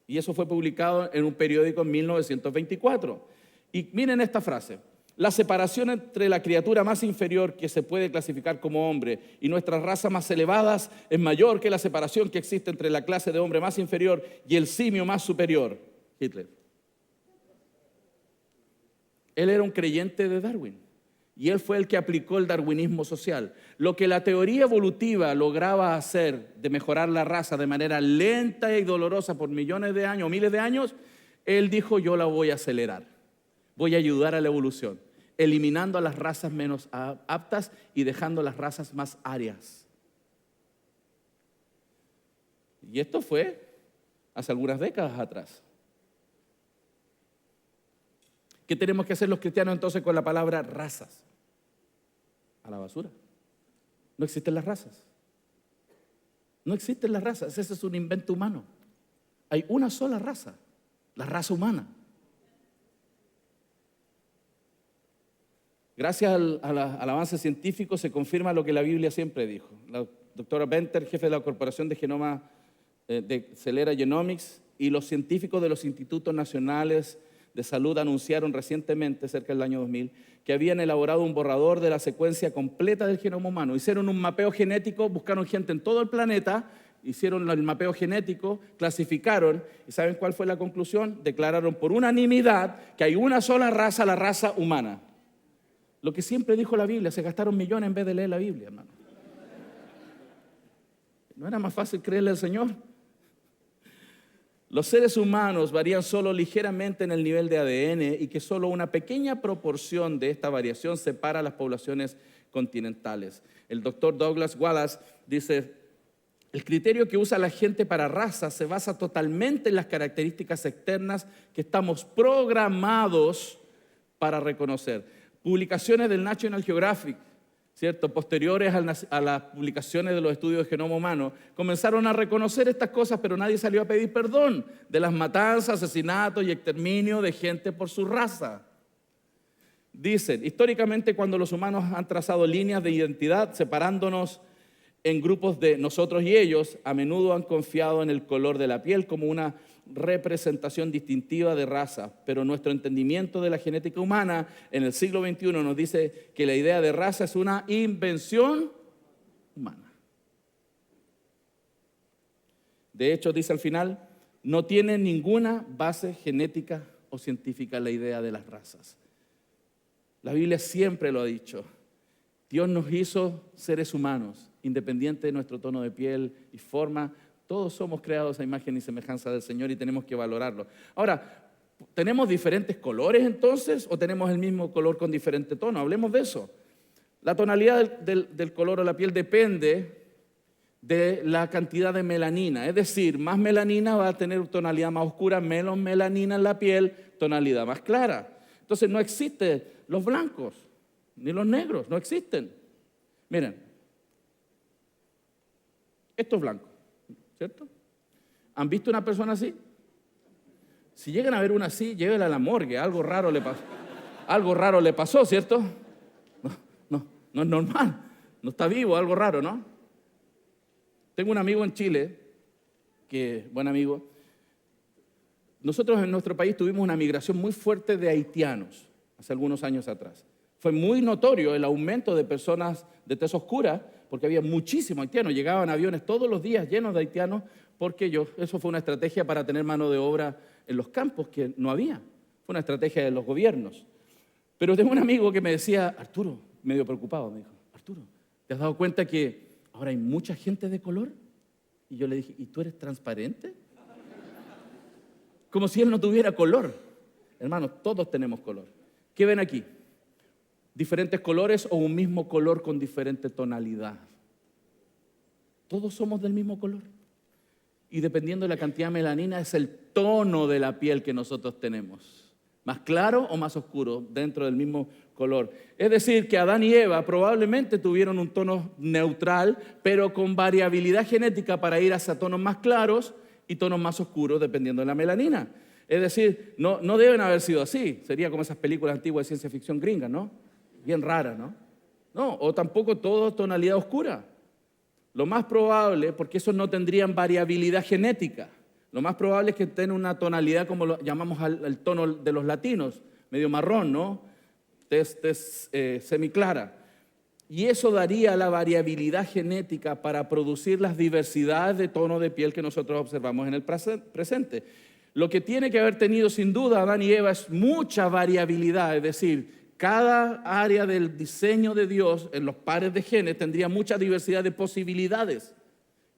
Y eso fue publicado en un periódico en 1924. Y miren esta frase. La separación entre la criatura más inferior que se puede clasificar como hombre y nuestras razas más elevadas es mayor que la separación que existe entre la clase de hombre más inferior y el simio más superior. Hitler. Él era un creyente de Darwin y él fue el que aplicó el darwinismo social. Lo que la teoría evolutiva lograba hacer de mejorar la raza de manera lenta y dolorosa por millones de años o miles de años, él dijo, yo la voy a acelerar, voy a ayudar a la evolución, eliminando a las razas menos aptas y dejando las razas más arias. Y esto fue hace algunas décadas atrás. ¿Qué tenemos que hacer los cristianos entonces con la palabra razas? A la basura. No existen las razas. No existen las razas. Ese es un invento humano. Hay una sola raza, la raza humana. Gracias al avance científico se confirma lo que la Biblia siempre dijo. La doctora Venter, jefe de la Corporación de Genoma de Celera Genomics, y los científicos de los Institutos Nacionales de Salud anunciaron recientemente, cerca del año 2000, que habían elaborado un borrador de la secuencia completa del genoma humano. Hicieron un mapeo genético, buscaron gente en todo el planeta, hicieron el mapeo genético, clasificaron, ¿y saben cuál fue la conclusión? Declararon por unanimidad que hay una sola raza, la raza humana. Lo que siempre dijo la Biblia, se gastaron millones en vez de leer la Biblia, hermano. ¿No era más fácil creerle al Señor? Los seres humanos varían solo ligeramente en el nivel de ADN y que solo una pequeña proporción de esta variación separa las poblaciones continentales. El doctor Douglas Wallace dice, el criterio que usa la gente para razas se basa totalmente en las características externas que estamos programados para reconocer. Publicaciones del National Geographic ¿cierto?, posteriores a las publicaciones de los estudios de genoma humano, comenzaron a reconocer estas cosas, pero nadie salió a pedir perdón de las matanzas, asesinatos y exterminio de gente por su raza. Dicen, históricamente cuando los humanos han trazado líneas de identidad separándonos en grupos de nosotros y ellos, a menudo han confiado en el color de la piel como una representación distintiva de raza, pero nuestro entendimiento de la genética humana en el siglo XXI nos dice que la idea de raza es una invención humana. De hecho, dice al final, no tiene ninguna base genética o científica la idea de las razas. La Biblia siempre lo ha dicho. Dios nos hizo seres humanos, independiente de nuestro tono de piel y forma. Todos somos creados a imagen y semejanza del Señor y tenemos que valorarlo. Ahora, ¿tenemos diferentes colores entonces o tenemos el mismo color con diferente tono? Hablemos de eso. La tonalidad del color o la piel depende de la cantidad de melanina. Es decir, más melanina va a tener tonalidad más oscura, menos melanina en la piel, tonalidad más clara. Entonces no existen los blancos ni los negros, no existen. Miren, esto es blanco, ¿cierto? ¿Han visto una persona así? Si llegan a ver una así, llévela a la morgue, algo raro le pasó. Algo raro le pasó, ¿cierto? No es normal, no está vivo, algo raro, ¿no? Tengo un amigo en Chile, buen amigo. Nosotros en nuestro país tuvimos una migración muy fuerte de haitianos hace algunos años atrás. Fue muy notorio el aumento de personas de tez oscura, porque había muchísimos haitianos. Llegaban aviones todos los días llenos de haitianos, porque eso fue una estrategia para tener mano de obra en los campos, que no había. Fue una estrategia de los gobiernos. Pero tengo un amigo que me decía, Arturo, medio preocupado, me dijo, Arturo, ¿te has dado cuenta que ahora hay mucha gente de color? Y yo le dije, ¿y tú eres transparente? Como si él no tuviera color. Hermanos, todos tenemos color. ¿Qué ven aquí? ¿Diferentes colores o un mismo color con diferente tonalidad? Todos somos del mismo color. Y dependiendo de la cantidad de melanina, es el tono de la piel que nosotros tenemos. Más claro o más oscuro, dentro del mismo color. Es decir, que Adán y Eva probablemente tuvieron un tono neutral, pero con variabilidad genética para ir hacia tonos más claros y tonos más oscuros, dependiendo de la melanina. Es decir, no deben haber sido así. Sería como esas películas antiguas de ciencia ficción gringas, ¿no? Bien raras, ¿no? No, o tampoco todo tonalidad oscura. Lo más probable, porque esos no tendrían variabilidad genética, lo más probable es que tengan una tonalidad como lo llamamos al tono de los latinos, medio marrón, ¿no? Tez semiclara. Y eso daría la variabilidad genética para producir las diversidades de tono de piel que nosotros observamos en el presente. Lo que tiene que haber tenido sin duda Adán y Eva es mucha variabilidad, es decir, cada área del diseño de Dios en los pares de genes tendría mucha diversidad de posibilidades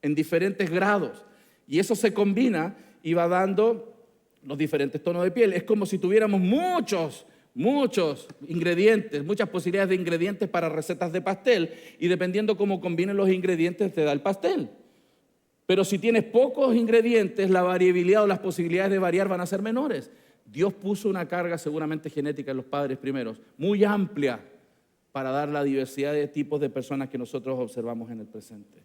en diferentes grados. Y eso se combina y va dando los diferentes tonos de piel. Es como si tuviéramos muchos ingredientes, muchas posibilidades de ingredientes para recetas de pastel. Y dependiendo cómo combinen los ingredientes te da el pastel. Pero si tienes pocos ingredientes, la variabilidad o las posibilidades de variar van a ser menores. Dios puso una carga seguramente genética en los padres primeros, muy amplia, para dar la diversidad de tipos de personas que nosotros observamos en el presente.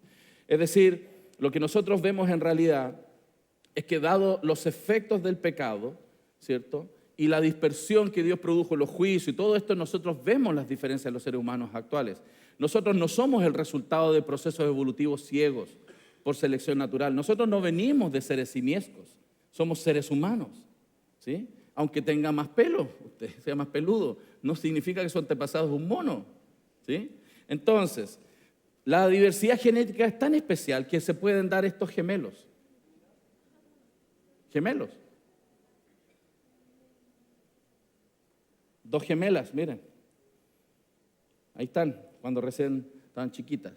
Es decir, lo que nosotros vemos en realidad es que dado los efectos del pecado, ¿cierto?, y la dispersión que Dios produjo en los juicios y todo esto, nosotros vemos las diferencias de los seres humanos actuales. Nosotros no somos el resultado de procesos evolutivos ciegos por selección natural. Nosotros no venimos de seres simiescos, somos seres humanos, ¿sí? Aunque tenga más pelo, usted sea más peludo, no significa que su antepasado es un mono, ¿sí? Entonces, la diversidad genética es tan especial que se pueden dar estos gemelos. Gemelos. Dos gemelas, miren. Ahí están, cuando recién estaban chiquitas.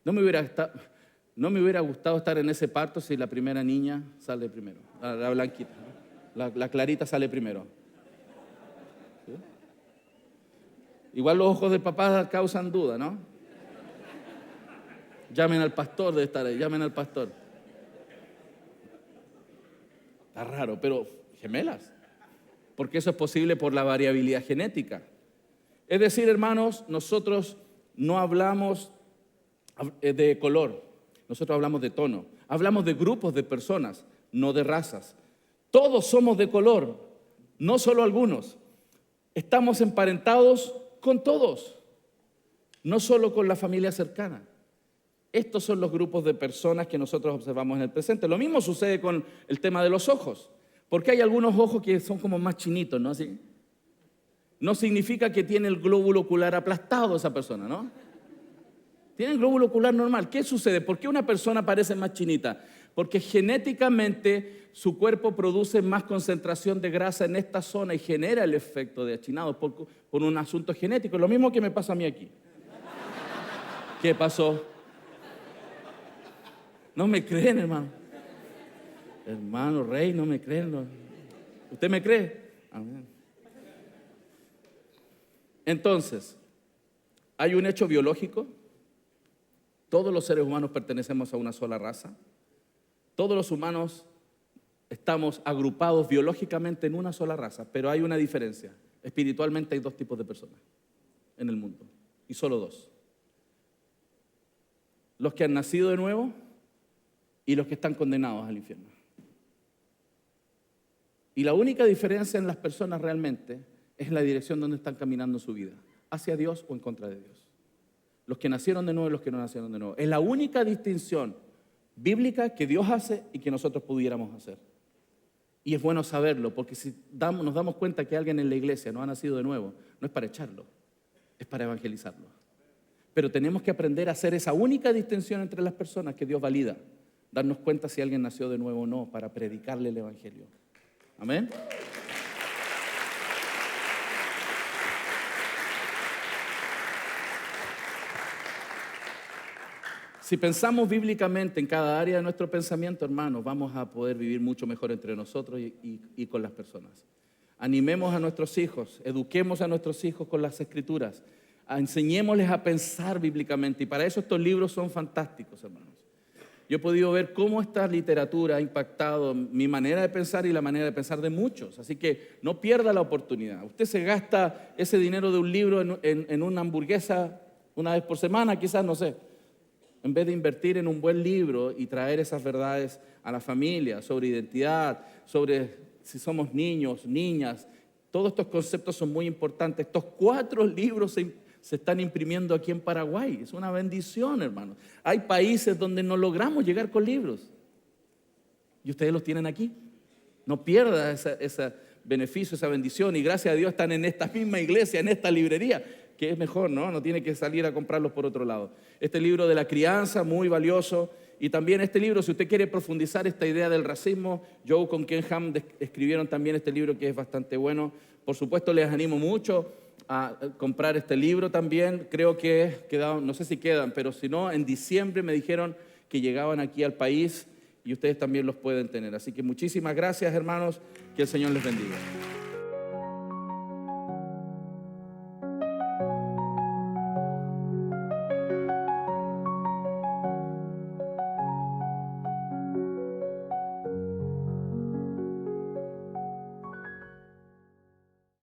No me hubiera gustado estar en ese parto si la primera niña sale primero, la blanquita, ¿no? La clarita sale primero. ¿Sí? Igual los ojos del papá causan duda, ¿no? Llamen al pastor de estar ahí, llamen al pastor. Está raro, pero gemelas. Porque eso es posible por la variabilidad genética. Es decir, hermanos, nosotros no hablamos de color, nosotros hablamos de tono. Hablamos de grupos de personas, no de razas. Todos somos de color, no solo algunos. Estamos emparentados con todos, no solo con la familia cercana. Estos son los grupos de personas que nosotros observamos en el presente. Lo mismo sucede con el tema de los ojos, porque hay algunos ojos que son como más chinitos, ¿no? Así. No significa que tiene el glóbulo ocular aplastado esa persona, ¿no? Tiene el glóbulo ocular normal. ¿Qué sucede? ¿Por qué una persona parece más chinita? Porque genéticamente su cuerpo produce más concentración de grasa en esta zona y genera el efecto de achinado por un asunto genético. Lo mismo que me pasa a mí aquí. ¿Qué pasó? No me creen, hermano. Hermano Rey, no me creen. No. ¿Usted me cree? Amén. Entonces, hay un hecho biológico. Todos los seres humanos pertenecemos a una sola raza. Todos los humanos estamos agrupados biológicamente en una sola raza, pero hay una diferencia. Espiritualmente hay dos tipos de personas en el mundo, y solo dos. Los que han nacido de nuevo y los que están condenados al infierno. Y la única diferencia en las personas realmente es la dirección donde están caminando su vida, hacia Dios o en contra de Dios. Los que nacieron de nuevo y los que no nacieron de nuevo. Es la única distinción bíblica que Dios hace y que nosotros pudiéramos hacer. Y es bueno saberlo, porque si nos damos cuenta que alguien en la iglesia no ha nacido de nuevo, no es para echarlo, es para evangelizarlo. Pero tenemos que aprender a hacer esa única distinción entre las personas que Dios valida. Darnos cuenta si alguien nació de nuevo o no, para predicarle el evangelio. Amén. Si pensamos bíblicamente en cada área de nuestro pensamiento, hermanos, vamos a poder vivir mucho mejor entre nosotros y con las personas. Animemos a nuestros hijos, eduquemos a nuestros hijos con las Escrituras, enseñémosles a pensar bíblicamente, y para eso estos libros son fantásticos, hermanos. Yo he podido ver cómo esta literatura ha impactado mi manera de pensar y la manera de pensar de muchos, así que no pierda la oportunidad. Usted se gasta ese dinero de un libro en una hamburguesa una vez por semana, quizás, no sé, en vez de invertir en un buen libro y traer esas verdades a la familia sobre identidad, sobre si somos niños, niñas. Todos estos conceptos son muy importantes. Estos 4 libros se están imprimiendo aquí en Paraguay. Es una bendición, hermanos. Hay países donde no logramos llegar con libros y ustedes los tienen aquí. No pierda ese beneficio, esa bendición, y gracias a Dios están en esta misma iglesia, en esta librería, que es mejor, ¿no? No tiene que salir a comprarlos por otro lado. Este libro de la crianza, muy valioso. Y también este libro, si usted quiere profundizar esta idea del racismo, Joe con Ken Ham escribieron también este libro que es bastante bueno. Por supuesto, les animo mucho a comprar este libro también. Creo que quedaron, no sé si quedan, pero si no, en diciembre me dijeron que llegaban aquí al país y ustedes también los pueden tener. Así que muchísimas gracias, hermanos. Que el Señor les bendiga.